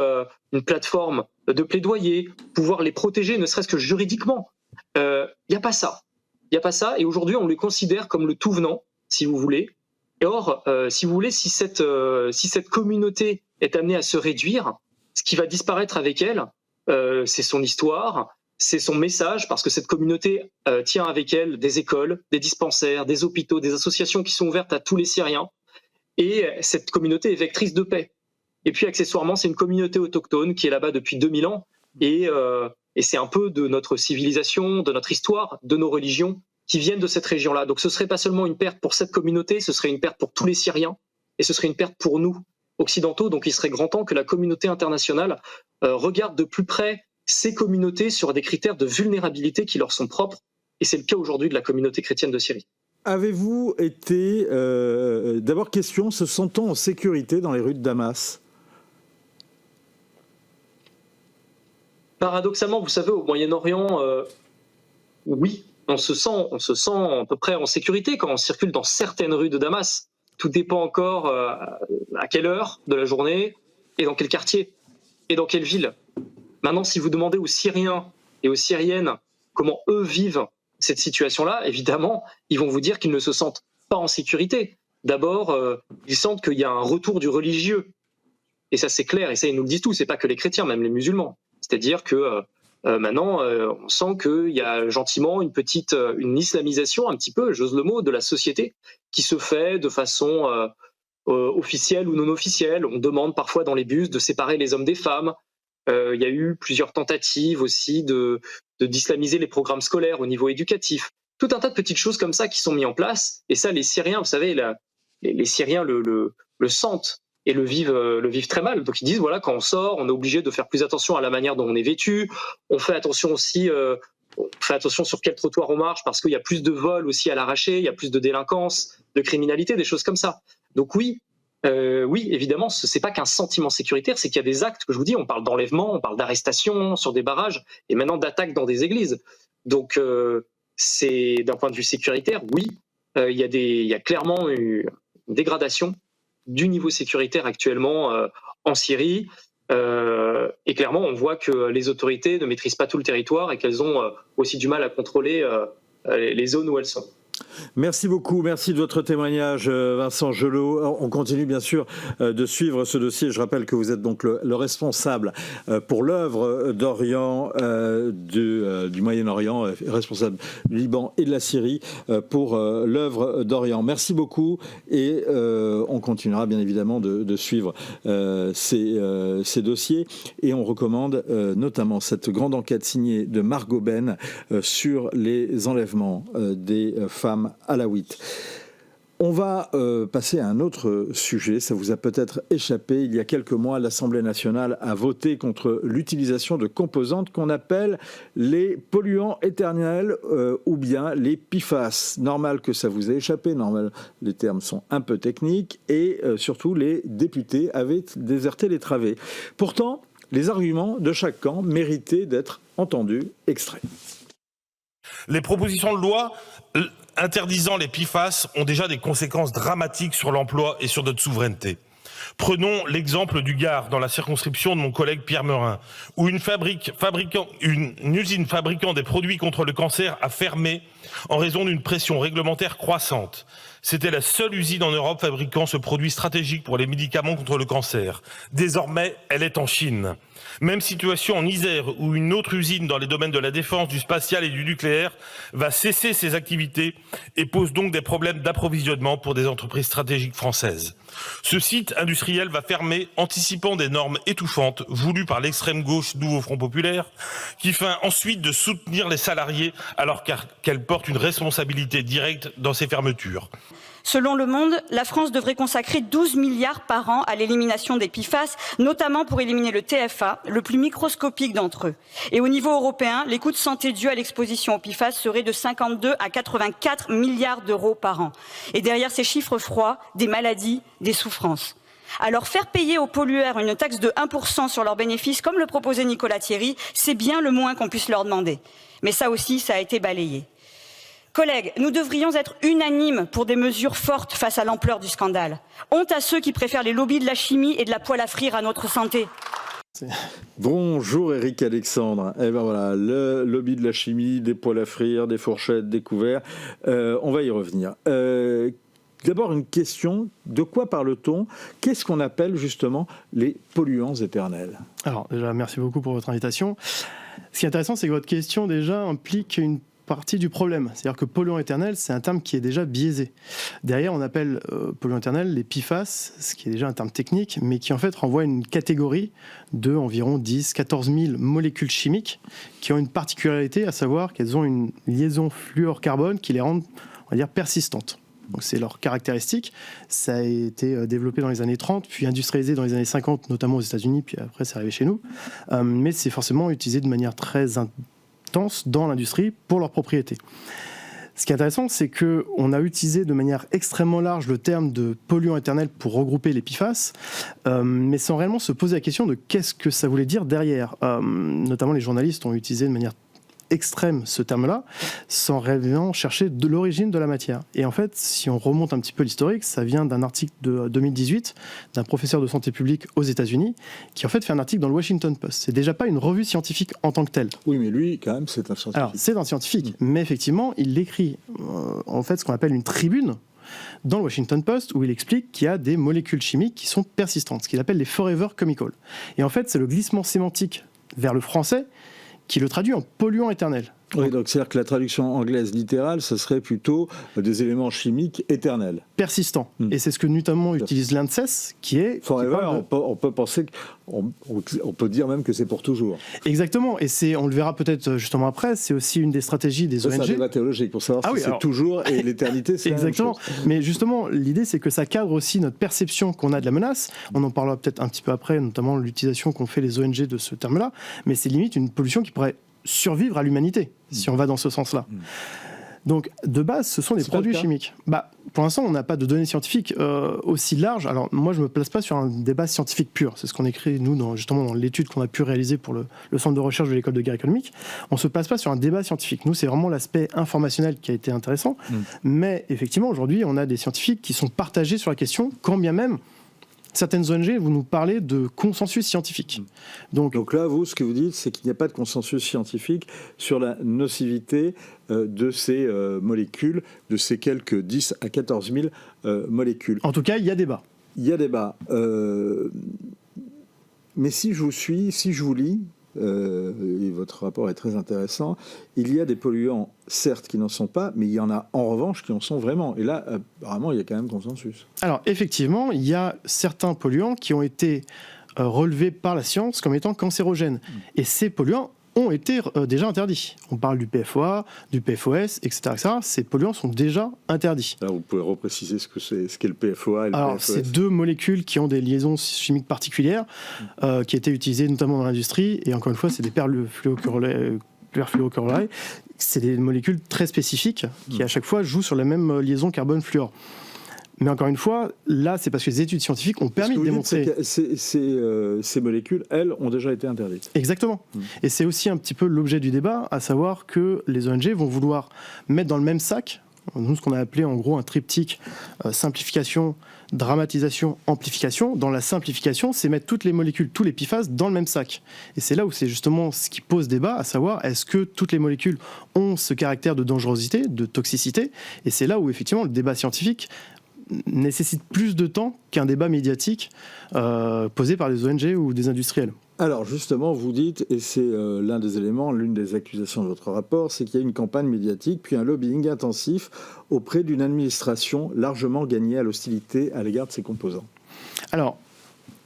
une plateforme de plaidoyer, pouvoir les protéger, ne serait-ce que juridiquement. Il n'y a pas ça. Il n'y a pas ça, et aujourd'hui, on les considère comme le tout venant, si vous voulez. Et or, si vous voulez, si cette communauté est amenée à se réduire, ce qui va disparaître avec elle, c'est son histoire, c'est son message, parce que cette communauté tient avec elle des écoles, des dispensaires, des hôpitaux, des associations qui sont ouvertes à tous les Syriens. Et cette communauté est vectrice de paix. Et puis, accessoirement, c'est une communauté autochtone qui est là-bas depuis 2000 ans. Et c'est un peu de notre civilisation, de notre histoire, de nos religions qui viennent de cette région-là. Donc ce ne serait pas seulement une perte pour cette communauté, ce serait une perte pour tous les Syriens. Et ce serait une perte pour nous, occidentaux. Donc il serait grand temps que la communauté internationale regarde de plus près ces communautés sur des critères de vulnérabilité qui leur sont propres. Et c'est le cas aujourd'hui de la communauté chrétienne de Syrie. Avez-vous été... D'abord, question, se sent-on en sécurité dans les rues de Damas ? Paradoxalement, vous savez, au Moyen-Orient, oui, on se sent à peu près en sécurité quand on circule dans certaines rues de Damas. Tout dépend encore à quelle heure de la journée et dans quel quartier et dans quelle ville. Maintenant, si vous demandez aux Syriens et aux Syriennes comment eux vivent cette situation-là, évidemment, ils vont vous dire qu'ils ne se sentent pas en sécurité. D'abord, ils sentent qu'il y a un retour du religieux. Et ça, c'est clair, et ça, ils nous le disent tous, c'est pas que les chrétiens, même les musulmans. C'est-à-dire que maintenant, on sent qu'il y a gentiment une islamisation, un petit peu, j'ose le mot, de la société, qui se fait de façon officielle ou non officielle. On demande parfois dans les bus de séparer les hommes des femmes. Il y a eu plusieurs tentatives aussi d'islamiser les programmes scolaires au niveau éducatif. Tout un tas de petites choses comme ça qui sont mises en place. Et ça, les Syriens, vous savez, les Syriens le sentent et le vivent très mal. Donc ils disent, voilà, quand on sort, on est obligé de faire plus attention à la manière dont on est vêtu. On fait attention aussi, sur quel trottoir on marche, parce qu'il y a plus de vols aussi à l'arraché, il y a plus de délinquance, de criminalité, des choses comme ça. Donc oui, évidemment, ce n'est pas qu'un sentiment sécuritaire, c'est qu'il y a des actes, que je vous dis, on parle d'enlèvement, on parle d'arrestation sur des barrages, et maintenant d'attaques dans des églises. Donc c'est d'un point de vue sécuritaire, oui, il y a clairement une dégradation du niveau sécuritaire actuellement en Syrie. Et clairement, on voit que les autorités ne maîtrisent pas tout le territoire et qu'elles ont aussi du mal à contrôler les zones où elles sont. Merci beaucoup, merci de votre témoignage, Vincent Gelot. On continue bien sûr de suivre ce dossier. Je rappelle que vous êtes donc le responsable pour l'œuvre d'Orient du Moyen-Orient, responsable du Liban et de la Syrie pour l'œuvre d'Orient. Merci beaucoup et on continuera bien évidemment de suivre ces dossiers et on recommande notamment cette grande enquête signée de Marc Goben sur les enlèvements des femmes alaouites. On va passer à un autre sujet, ça vous a peut-être échappé. Il y a quelques mois, l'Assemblée nationale a voté contre l'utilisation de composantes qu'on appelle les polluants éternels ou bien les PFAS. Normal que ça vous ait échappé, normal, les termes sont un peu techniques et surtout les députés avaient déserté les travées. Pourtant, les arguments de chaque camp méritaient d'être entendus, extraits. Les propositions de loi interdisant les PFAS ont déjà des conséquences dramatiques sur l'emploi et sur notre souveraineté. Prenons l'exemple du Gard, dans la circonscription de mon collègue Pierre Meurin, où une usine fabriquant des produits contre le cancer a fermé en raison d'une pression réglementaire croissante. C'était la seule usine en Europe fabriquant ce produit stratégique pour les médicaments contre le cancer. Désormais, elle est en Chine. Même situation en Isère, où une autre usine dans les domaines de la défense, du spatial et du nucléaire va cesser ses activités et pose donc des problèmes d'approvisionnement pour des entreprises stratégiques françaises. Ce site industriel va fermer, anticipant des normes étouffantes voulues par l'extrême gauche Nouveau Front Populaire, qui feint ensuite de soutenir les salariés alors qu'elle porte une responsabilité directe dans ces fermetures. Selon Le Monde, la France devrait consacrer 12 milliards par an à l'élimination des PFAS, notamment pour éliminer le TFA, le plus microscopique d'entre eux. Et au niveau européen, les coûts de santé dus à l'exposition aux PFAS seraient de 52 à 84 milliards d'euros par an. Et derrière ces chiffres froids, des maladies, des souffrances. Alors faire payer aux pollueurs une taxe de 1% sur leurs bénéfices, comme le proposait Nicolas Thierry, c'est bien le moins qu'on puisse leur demander. Mais ça aussi, ça a été balayé. Collègues, nous devrions être unanimes pour des mesures fortes face à l'ampleur du scandale. Honte à ceux qui préfèrent les lobbies de la chimie et de la poêle à frire à notre santé. Bonjour Eric Alexandre. Eh ben voilà, le lobby de la chimie, des poêles à frire, des fourchettes, des couverts. On va y revenir. D'abord une question, de quoi parle-t-on ? Qu'est-ce qu'on appelle justement les polluants éternels ? Alors déjà, merci beaucoup pour votre invitation. Ce qui est intéressant, c'est que votre question déjà implique une partie du problème. C'est-à-dire que polluant éternel, c'est un terme qui est déjà biaisé. Derrière, on appelle polluant éternel les PFAS, ce qui est déjà un terme technique, mais qui en fait renvoie à une catégorie de environ 10-14 000 molécules chimiques qui ont une particularité, à savoir qu'elles ont une liaison fluor-carbone qui les rend, on va dire, persistantes. Donc c'est leur caractéristique. Ça a été développé dans les années 30, puis industrialisé dans les années 50, notamment aux États-Unis, puis après c'est arrivé chez nous. Mais c'est forcément utilisé de manière très intense dans l'industrie pour leurs propriétés. Ce qui est intéressant, c'est qu'on a utilisé de manière extrêmement large le terme de polluant éternel pour regrouper les PFAS, mais sans réellement se poser la question de qu'est-ce que ça voulait dire derrière. Notamment les journalistes ont utilisé de manière extrême ce terme-là, sans réellement chercher de l'origine de la matière. Et en fait, si on remonte un petit peu l'historique, ça vient d'un article de 2018 d'un professeur de santé publique aux États-Unis qui en fait fait un article dans le Washington Post. C'est déjà pas une revue scientifique en tant que telle. Oui, mais lui, quand même, c'est un scientifique. Alors, c'est un scientifique, mais effectivement, il écrit en fait ce qu'on appelle une tribune dans le Washington Post où il explique qu'il y a des molécules chimiques qui sont persistantes, ce qu'il appelle les forever chemicals. Et en fait, c'est le glissement sémantique vers le français qui le traduit en polluant éternel. Oui, donc c'est-à-dire que la traduction anglaise littérale, ce serait plutôt des éléments chimiques éternels. Persistants. Et c'est ce que notamment utilise l'ANSES, qui est... Forever, on peut penser, on peut dire même que c'est pour toujours. Exactement, et on le verra peut-être justement après, c'est aussi une des stratégies des ONG. C'est un débat théologique pour savoir si c'est toujours et l'éternité, c'est exactement. La même chose. Mais justement, l'idée, c'est que ça cadre aussi notre perception qu'on a de la menace. On en parlera peut-être un petit peu après, notamment l'utilisation qu'ont fait les ONG de ce terme-là, mais c'est limite une pollution qui pourrait survivre à l'humanité, si on va dans ce sens-là. Donc, de base, ce sont des produits chimiques. Pour l'instant, on n'a pas de données scientifiques aussi larges. Alors, moi, je ne me place pas sur un débat scientifique pur. C'est ce qu'on écrit, nous, justement, dans l'étude qu'on a pu réaliser pour le centre de recherche de l'école de guerre économique. On ne se place pas sur un débat scientifique. Nous, c'est vraiment l'aspect informationnel qui a été intéressant. Mais, effectivement, aujourd'hui, on a des scientifiques qui sont partagés sur la question, quand bien même certaines ONG, vous nous parlez de consensus scientifique. Donc là, vous, ce que vous dites, c'est qu'il n'y a pas de consensus scientifique sur la nocivité de ces molécules, de ces quelques 10 à 14 000 molécules. En tout cas, il y a débat. Il y a débat. Mais si je vous suis, si je vous lis, et votre rapport est très intéressant, il y a des polluants, certes, qui n'en sont pas, mais il y en a en revanche qui en sont vraiment. Et là, apparemment, il y a quand même consensus. Alors, effectivement, il y a certains polluants qui ont été relevés par la science comme étant cancérogènes. Et ces polluants ont été déjà interdits. On parle du PFOA, du PFOS, etc. Ces polluants sont déjà interdits. Alors, vous pouvez repréciser ce qu'est le PFOA et le Alors, PFOS. c'est deux molécules qui ont des liaisons chimiques particulières, qui étaient utilisées notamment dans l'industrie. Et encore une fois, c'est des perfluorochlorates. C'est des molécules très spécifiques qui, à chaque fois, jouent sur la même liaison carbone-fluor. Mais encore une fois, là, c'est parce que les études scientifiques ont permis de démontrer... Ces molécules, elles, ont déjà été interdites. Exactement. Et c'est aussi un petit peu l'objet du débat, à savoir que les ONG vont vouloir mettre dans le même sac, nous, ce qu'on a appelé en gros un triptyque simplification, dramatisation, amplification. Dans la simplification, c'est mettre toutes les molécules, tous les PFAS dans le même sac. Et c'est là où c'est justement ce qui pose débat, à savoir est-ce que toutes les molécules ont ce caractère de dangerosité, de toxicité. Et c'est là où effectivement le débat scientifique nécessite plus de temps qu'un débat médiatique posé par des ONG ou des industriels. Alors justement, vous dites, et c'est l'un des éléments, l'une des accusations de votre rapport, c'est qu'il y a une campagne médiatique, puis un lobbying intensif auprès d'une administration largement gagnée à l'hostilité à l'égard de ses composants. Alors,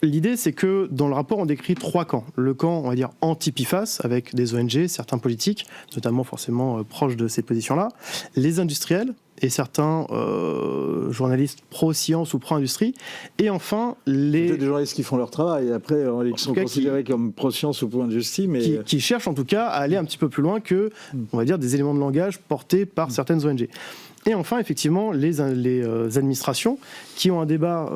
l'idée, c'est que dans le rapport, on décrit trois camps. Le camp, on va dire, anti-PFAS, avec des ONG, certains politiques, notamment forcément proches de ces positions-là, les industriels, et certains journalistes pro-science ou pro-industrie, et enfin les... Peut-être des journalistes qui font leur travail, et après ils sont considérés comme pro-science ou pro-industrie, mais... Qui cherchent en tout cas à aller un petit peu plus loin que, on va dire, des éléments de langage portés par certaines ONG. Et enfin, effectivement, les administrations qui ont un débat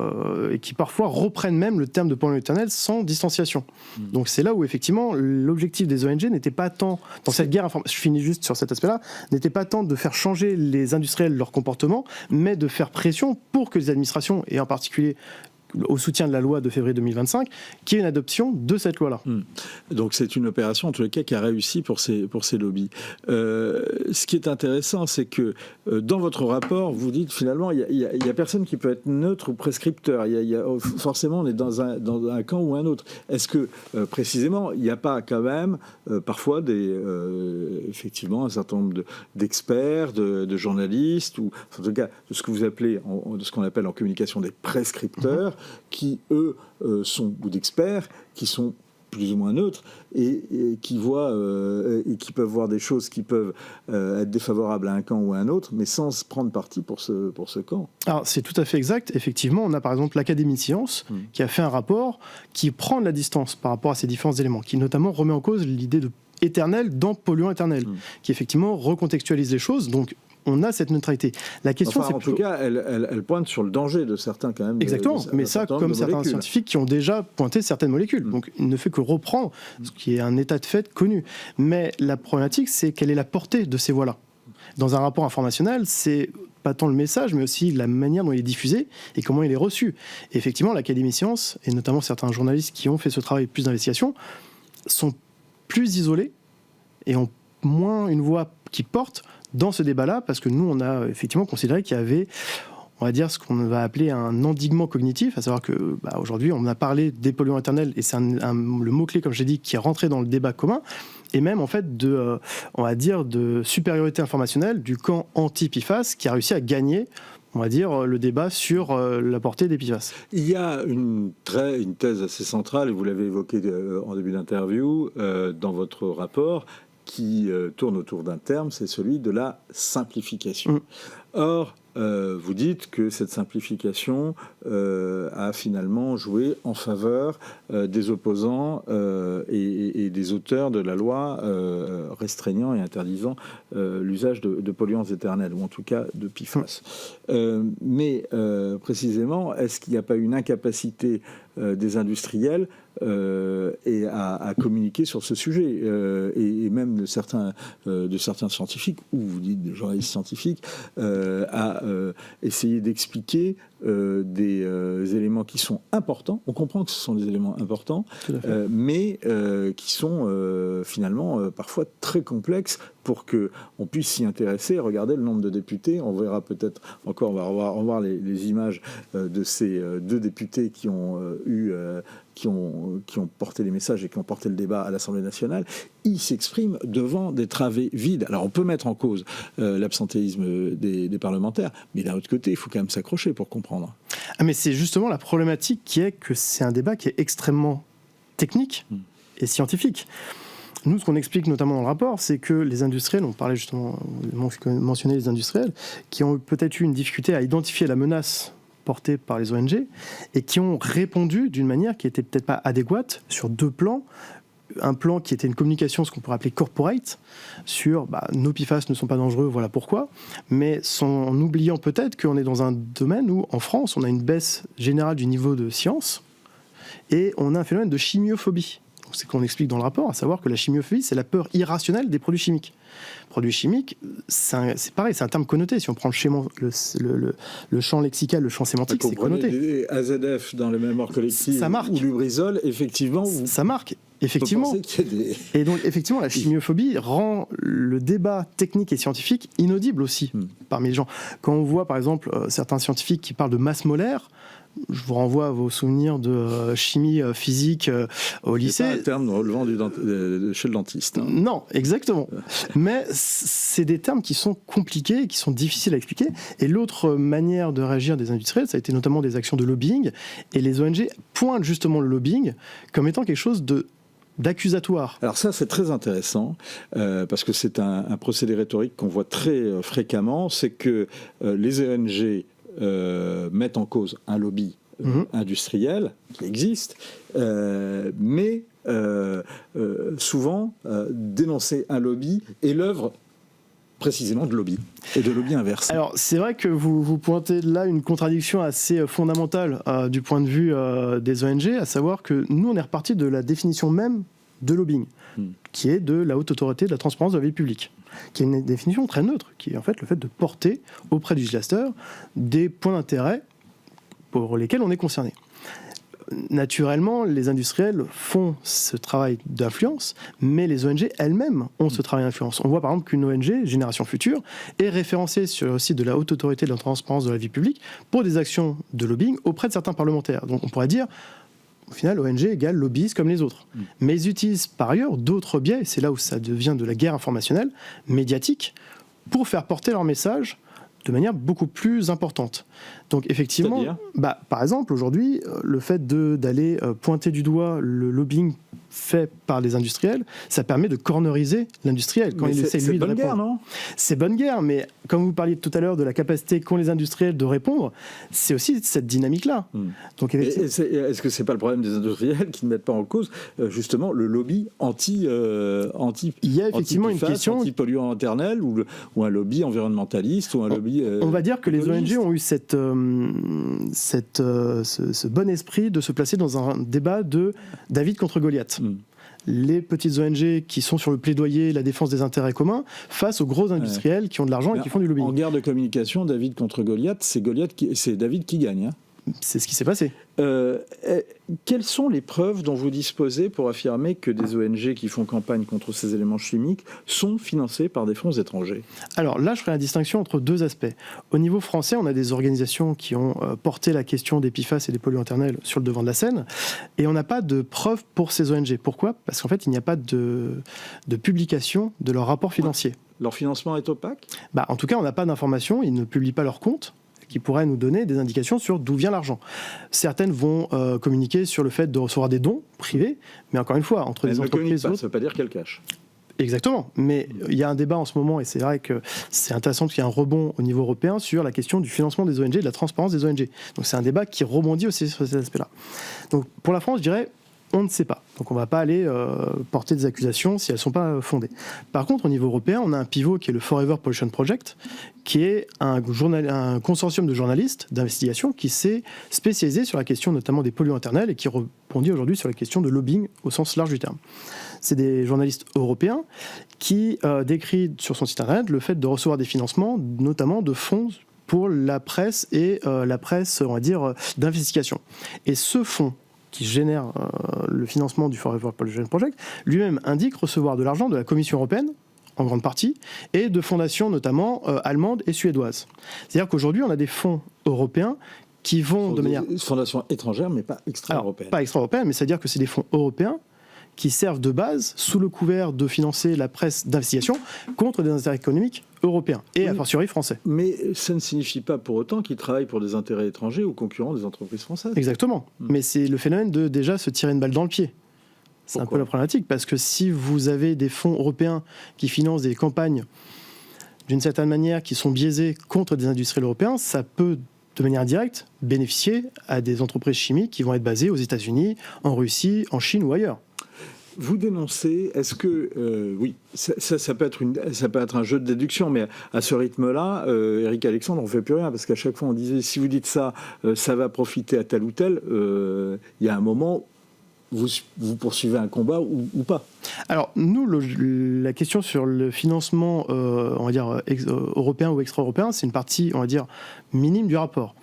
et qui parfois reprennent même le terme de polluant éternel sans distanciation. Donc c'est là où, effectivement, l'objectif des ONG n'était pas tant, dans cette guerre informatique, je finis juste sur cet aspect-là, n'était pas tant de faire changer les industriels leur comportement, mais de faire pression pour que les administrations, et en particulier au soutien de la loi de février 2025, qui est une adoption de cette loi-là. Donc c'est une opération, en tous les cas, qui a réussi pour ces lobbies. Ce qui est intéressant, c'est que dans votre rapport, vous dites finalement, il y a personne qui peut être neutre ou prescripteur. Forcément, on est dans un camp ou un autre. Est-ce que, précisément, il n'y a pas quand même parfois effectivement un certain nombre d'experts, de journalistes, ou en tout cas de ce que vous appelez, de ce qu'on appelle en communication des prescripteurs, qui, eux, ou d'experts, qui sont plus ou moins neutres, et qui voient, et qui peuvent voir des choses qui peuvent être défavorables à un camp ou à un autre, mais sans se prendre parti pour ce camp. Alors, c'est tout à fait exact. Effectivement, on a par exemple l'Académie de sciences qui a fait un rapport qui prend de la distance par rapport à ces différents éléments, qui notamment remet en cause l'idée de éternel dans polluant éternel, qui effectivement recontextualise les choses. Donc, on a cette neutralité. La question, c'est plutôt... En tout cas, elle pointe sur le danger de certains, quand même. Exactement, mais ça, comme certains scientifiques qui ont déjà pointé certaines molécules. Donc, il ne fait que reprendre ce qui est un état de fait connu. Mais la problématique, c'est quelle est la portée de ces voix-là. Dans un rapport informationnel, c'est pas tant le message, mais aussi la manière dont il est diffusé et comment il est reçu. Et effectivement, l'Académie de sciences, et notamment certains journalistes qui ont fait ce travail plus d'investigation, sont plus isolés et ont moins une voix qui porte dans ce débat-là, parce que nous, on a effectivement considéré qu'il y avait, on va dire, ce qu'on va appeler un endiguement cognitif, à savoir que aujourd'hui, on a parlé des polluants éternels, et c'est le mot-clé, comme j'ai dit, qui est rentré dans le débat commun, et même, en fait, on va dire, de supériorité informationnelle du camp anti-PFAS, qui a réussi à gagner, on va dire, le débat sur la portée des PFAS. Il y a une thèse assez centrale, et vous l'avez évoqué en début d'interview, dans votre rapport, qui tourne autour d'un terme, c'est celui de la simplification. Or, vous dites que cette simplification a finalement joué en faveur des opposants et des auteurs de la loi restreignant et interdisant l'usage de polluants éternels, ou en tout cas de PFAS. Mais précisément, est-ce qu'il n'y a pas une incapacité des industriels et à communiquer sur ce sujet et même de certains scientifiques, ou vous dites des journalistes scientifiques, à essayer d'expliquer des éléments qui sont importants. On comprend que ce sont des éléments importants, mais qui sont finalement parfois très complexes pour qu'on puisse s'y intéresser. Regardez le nombre de députés. On verra peut-être encore, on va revoir les images de ces 2 députés qui ont qui ont porté les messages et qui ont porté le débat à l'Assemblée nationale. Ils s'expriment devant des travées vides. Alors on peut mettre en cause l'absentéisme des parlementaires, mais d'un autre côté, il faut quand même s'accrocher pour comprendre. Ah, mais c'est justement la problématique qui est que c'est un débat qui est extrêmement technique et scientifique. Nous, ce qu'on explique notamment dans le rapport, c'est que les industriels, on parlait justement, mentionner les industriels, qui ont peut-être eu une difficulté à identifier la menace portée par les ONG et qui ont répondu d'une manière qui n'était peut-être pas adéquate sur 2 plans. Un plan qui était une communication, ce qu'on pourrait appeler corporate, sur nos PFAS ne sont pas dangereux, voilà pourquoi, mais en oubliant peut-être qu'on est dans un domaine où, en France, on a une baisse générale du niveau de science et on a un phénomène de chimiophobie. C'est ce qu'on explique dans le rapport, à savoir que la chimiophobie, c'est la peur irrationnelle des produits chimiques. Produits chimiques, c'est pareil, c'est un terme connoté. Si on prend le champ lexical, le champ sémantique, c'est connoté. AZF dans les mémoires collectives ou Lubrizol, effectivement... Ça marque, effectivement. Et donc, effectivement, la chimiophobie rend le débat technique et scientifique inaudible aussi parmi les gens. Quand on voit, par exemple, certains scientifiques qui parlent de masse molaire, je vous renvoie à vos souvenirs de chimie physique au lycée. C'est pas un terme relevant chez le dentiste. Hein. Non, exactement. Mais c'est des termes qui sont compliqués et qui sont difficiles à expliquer. Et l'autre manière de réagir des industriels, ça a été notamment des actions de lobbying. Et les ONG pointent justement le lobbying comme étant quelque chose d'accusatoire. Alors ça, c'est très intéressant, parce que c'est un procédé rhétorique qu'on voit très fréquemment, c'est que les ONG mettent en cause un lobby industriel qui existe, mais souvent dénoncer un lobby est l'œuvre précisément de lobby et de lobby inverse. Alors c'est vrai que vous pointez là une contradiction assez fondamentale du point de vue des ONG, à savoir que nous on est reparti de la définition même de lobbying, qui est de la haute autorité de la transparence de la vie publique, qui est une définition très neutre, qui est en fait le fait de porter auprès du législateur des points d'intérêt pour lesquels on est concerné. Naturellement, les industriels font ce travail d'influence, mais les ONG elles-mêmes ont ce travail d'influence. On voit par exemple qu'une ONG, Génération Future, est référencée sur le site de la Haute Autorité de la Transparence de la Vie Publique pour des actions de lobbying auprès de certains parlementaires. Donc on pourrait dire, au final, ONG égale lobbyiste comme les autres. Mais ils utilisent par ailleurs d'autres biais, et c'est là où ça devient de la guerre informationnelle, médiatique, pour faire porter leur message de manière beaucoup plus importante. Donc effectivement, par exemple, aujourd'hui, le fait d'aller pointer du doigt le lobbying fait par les industriels, ça permet de corneriser l'industriel. Quand il essaie, lui, de répondre. C'est bonne guerre, non ? C'est bonne guerre, mais comme vous parliez tout à l'heure de la capacité qu'ont les industriels de répondre, c'est aussi cette dynamique-là. Donc, est-ce que c'est pas le problème des industriels qui ne mettent pas en cause justement le lobby il y a effectivement une question anti-polluants éternels ou un lobby environnementaliste ou un lobby... on va dire que les ONG ont eu ce bon esprit de se placer dans un débat de David contre Goliath. Les petites ONG qui sont sur le plaidoyer, la défense des intérêts communs, face aux gros industriels qui ont de l'argent et qui font du lobbying. En guerre de communication, David contre Goliath, c'est David qui gagne. Hein. C'est ce qui s'est passé. Quelles sont les preuves dont vous disposez pour affirmer que des ONG qui font campagne contre ces éléments chimiques sont financées par des fonds étrangers ? Alors là, je ferai la distinction entre 2 aspects. Au niveau français, on a des organisations qui ont porté la question des PFAS et des polluants éternels sur le devant de la scène, et on n'a pas de preuves pour ces ONG. Pourquoi ? Parce qu'en fait, il n'y a pas de publication de leur rapport financier. Leur financement est opaque ? En tout cas, on n'a pas d'informations, ils ne publient pas leurs comptes, qui pourraient nous donner des indications sur d'où vient l'argent. Certaines vont communiquer sur le fait de recevoir des dons privés, mais encore une fois, entre des entreprises... Ça ne veut pas dire qu'elles cachent. Exactement, mais il y a un débat en ce moment, et c'est vrai que c'est intéressant qu'il y ait un rebond au niveau européen sur la question du financement des ONG, de la transparence des ONG. Donc c'est un débat qui rebondit aussi sur ces aspects-là. Donc pour la France, je dirais, on ne sait pas. Donc on ne va pas aller porter des accusations si elles ne sont pas fondées. Par contre, au niveau européen, on a un pivot qui est le Forever Pollution Project, qui est un consortium de journalistes d'investigation qui s'est spécialisé sur la question notamment des polluants internels et qui rebondit aujourd'hui sur la question de lobbying au sens large du terme. C'est des journalistes européens qui décrivent sur son site internet le fait de recevoir des financements, notamment de fonds pour la presse et la presse, on va dire, d'investigation. Et ce fonds qui génère le financement du Forever Pollution Project, lui-même indique recevoir de l'argent de la Commission européenne, en grande partie, et de fondations notamment allemandes et suédoises. C'est-à-dire qu'aujourd'hui, on a des fonds européens qui vont de manière... Fondations étrangères, mais pas extra-européennes. Pas extra-européennes, mais c'est-à-dire que c'est des fonds européens qui servent de base, sous le couvert de financer la presse d'investigation, contre des intérêts économiques européens, et a fortiori français. Mais ça ne signifie pas pour autant qu'ils travaillent pour des intérêts étrangers ou concurrents des entreprises françaises. Exactement. Mais c'est le phénomène de déjà se tirer une balle dans le pied. C'est un peu la problématique, parce que si vous avez des fonds européens qui financent des campagnes, d'une certaine manière, qui sont biaisées contre des industriels européens, ça peut, de manière indirecte, bénéficier à des entreprises chimiques qui vont être basées aux États-Unis, en Russie, en Chine ou ailleurs. Vous dénoncez, est-ce que, oui, ça peut être un jeu de déduction, mais à ce rythme-là, Éric Alexandre, on ne fait plus rien, parce qu'à chaque fois on disait, si vous dites ça, ça va profiter à tel ou tel, il y a un moment, vous poursuivez un combat ou pas. Alors, nous, la question sur le financement, on va dire, européen ou extra-européen, c'est une partie, on va dire, minime du rapport.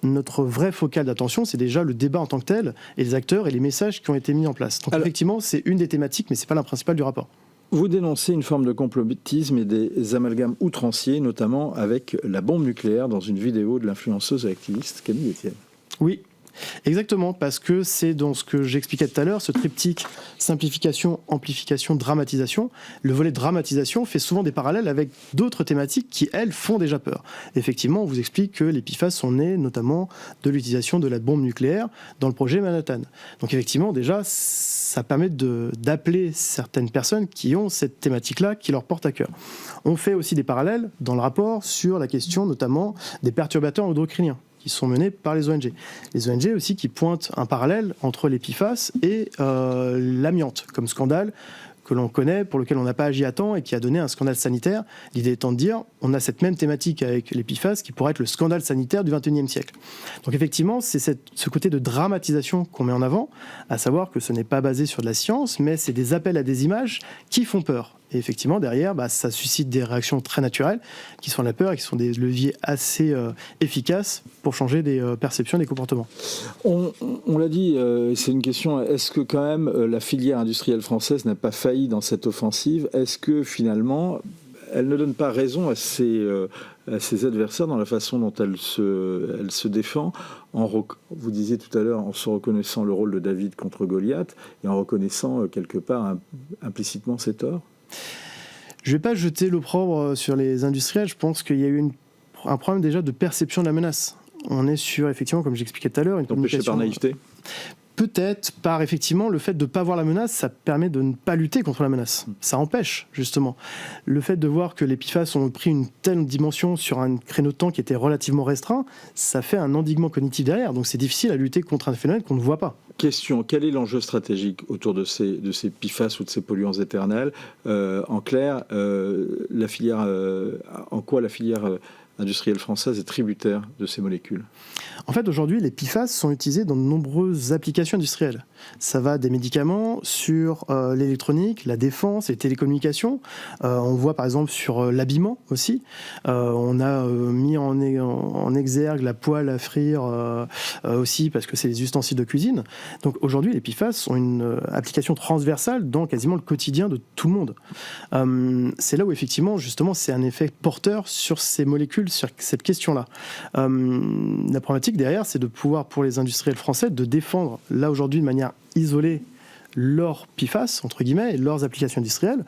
Notre vrai focal d'attention, c'est déjà le débat en tant que tel, et les acteurs et les messages qui ont été mis en place. Donc, effectivement, c'est une des thématiques, mais ce n'est pas la principale du rapport. Vous dénoncez une forme de complotisme et des amalgames outranciers, notamment avec la bombe nucléaire, dans une vidéo de l'influenceuse et activiste Camille Etienne. Oui. Exactement, parce que c'est dans ce que j'expliquais tout à l'heure, ce triptyque simplification, amplification, dramatisation. Le volet dramatisation fait souvent des parallèles avec d'autres thématiques qui, elles, font déjà peur. Effectivement, on vous explique que les PFAS sont nés notamment de l'utilisation de la bombe nucléaire dans le projet Manhattan. Donc effectivement, déjà, ça permet d'appeler certaines personnes qui ont cette thématique-là, qui leur porte à cœur. On fait aussi des parallèles dans le rapport sur la question notamment des perturbateurs endocriniens, qui sont menés par les ONG. Les ONG aussi qui pointent un parallèle entre les PFAS et l'amiante, comme scandale que l'on connaît, pour lequel on n'a pas agi à temps et qui a donné un scandale sanitaire. L'idée étant de dire, on a cette même thématique avec les PFAS qui pourrait être le scandale sanitaire du XXIe siècle. Donc effectivement, c'est ce côté de dramatisation qu'on met en avant, à savoir que ce n'est pas basé sur de la science, mais c'est des appels à des images qui font peur. Et effectivement, derrière, ça suscite des réactions très naturelles qui sont la peur et qui sont des leviers assez efficaces pour changer des perceptions, des comportements. On l'a dit, c'est une question, est-ce que quand même la filière industrielle française n'a pas failli dans cette offensive ? Est-ce que finalement, elle ne donne pas raison à ses adversaires dans la façon dont elle se défend, vous disiez tout à l'heure, en se reconnaissant le rôle de David contre Goliath et en reconnaissant quelque part implicitement ses torts ? Je ne vais pas jeter l'opprobre sur les industriels. Je pense qu'il y a eu un problème déjà de perception de la menace. On est sur, effectivement, comme j'expliquais tout à l'heure, une communication... par naïveté ? Peut-être par, effectivement, le fait de ne pas voir la menace, ça permet de ne pas lutter contre la menace. Ça empêche, justement. Le fait de voir que les PFAS ont pris une telle dimension sur un créneau de temps qui était relativement restreint, ça fait un endiguement cognitif derrière. Donc c'est difficile à lutter contre un phénomène qu'on ne voit pas. Question, quel est l'enjeu stratégique autour de ces PFAS ou de ces polluants éternels ? En clair, en quoi la filière industrielle française est tributaire de ces molécules ? En fait, aujourd'hui, les PFAS sont utilisés dans de nombreuses applications industrielles. Ça va des médicaments sur l'électronique, la défense, les télécommunications. On voit par exemple sur l'habillement aussi. On a mis en exergue la poêle à frire aussi parce que c'est les ustensiles de cuisine. Donc aujourd'hui, les PFAS ont une application transversale dans quasiment le quotidien de tout le monde. C'est là où effectivement, justement, c'est un effet porteur sur ces molécules, sur cette question-là. La problématique derrière, c'est de pouvoir, pour les industriels français, de défendre là aujourd'hui de manière isolée leurs PFAS, entre guillemets, et leurs applications industrielles.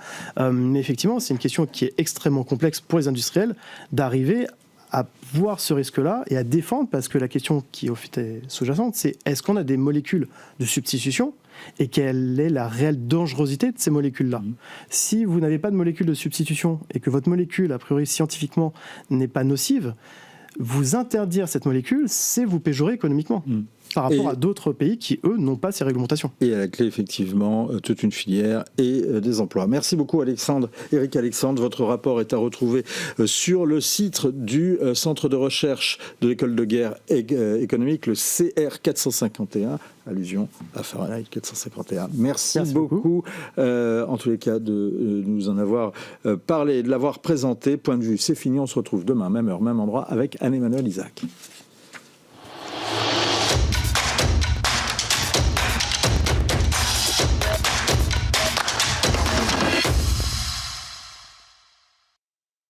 Mais effectivement, c'est une question qui est extrêmement complexe pour les industriels d'arriver à voir ce risque-là et à défendre, parce que la question qui est sous-jacente, c'est est-ce qu'on a des molécules de substitution et quelle est la réelle dangerosité de ces molécules-là. Si vous n'avez pas de molécule de substitution et que votre molécule, a priori scientifiquement, n'est pas nocive, vous interdire cette molécule, c'est vous péjorer économiquement. Par rapport à d'autres pays qui, eux, n'ont pas ces réglementations. Et à la clé, effectivement, toute une filière et des emplois. Merci beaucoup, Alexandre. Éric Alexandre, votre rapport est à retrouver sur le site du Centre de recherche de l'école de guerre économique, le CR 451, allusion à Fahrenheit 451. Merci beaucoup, en tous les cas, de nous en avoir parlé, de l'avoir présenté. Point de vue, c'est fini. On se retrouve demain, même heure, même endroit, avec Anne-Emmanuel Isaac.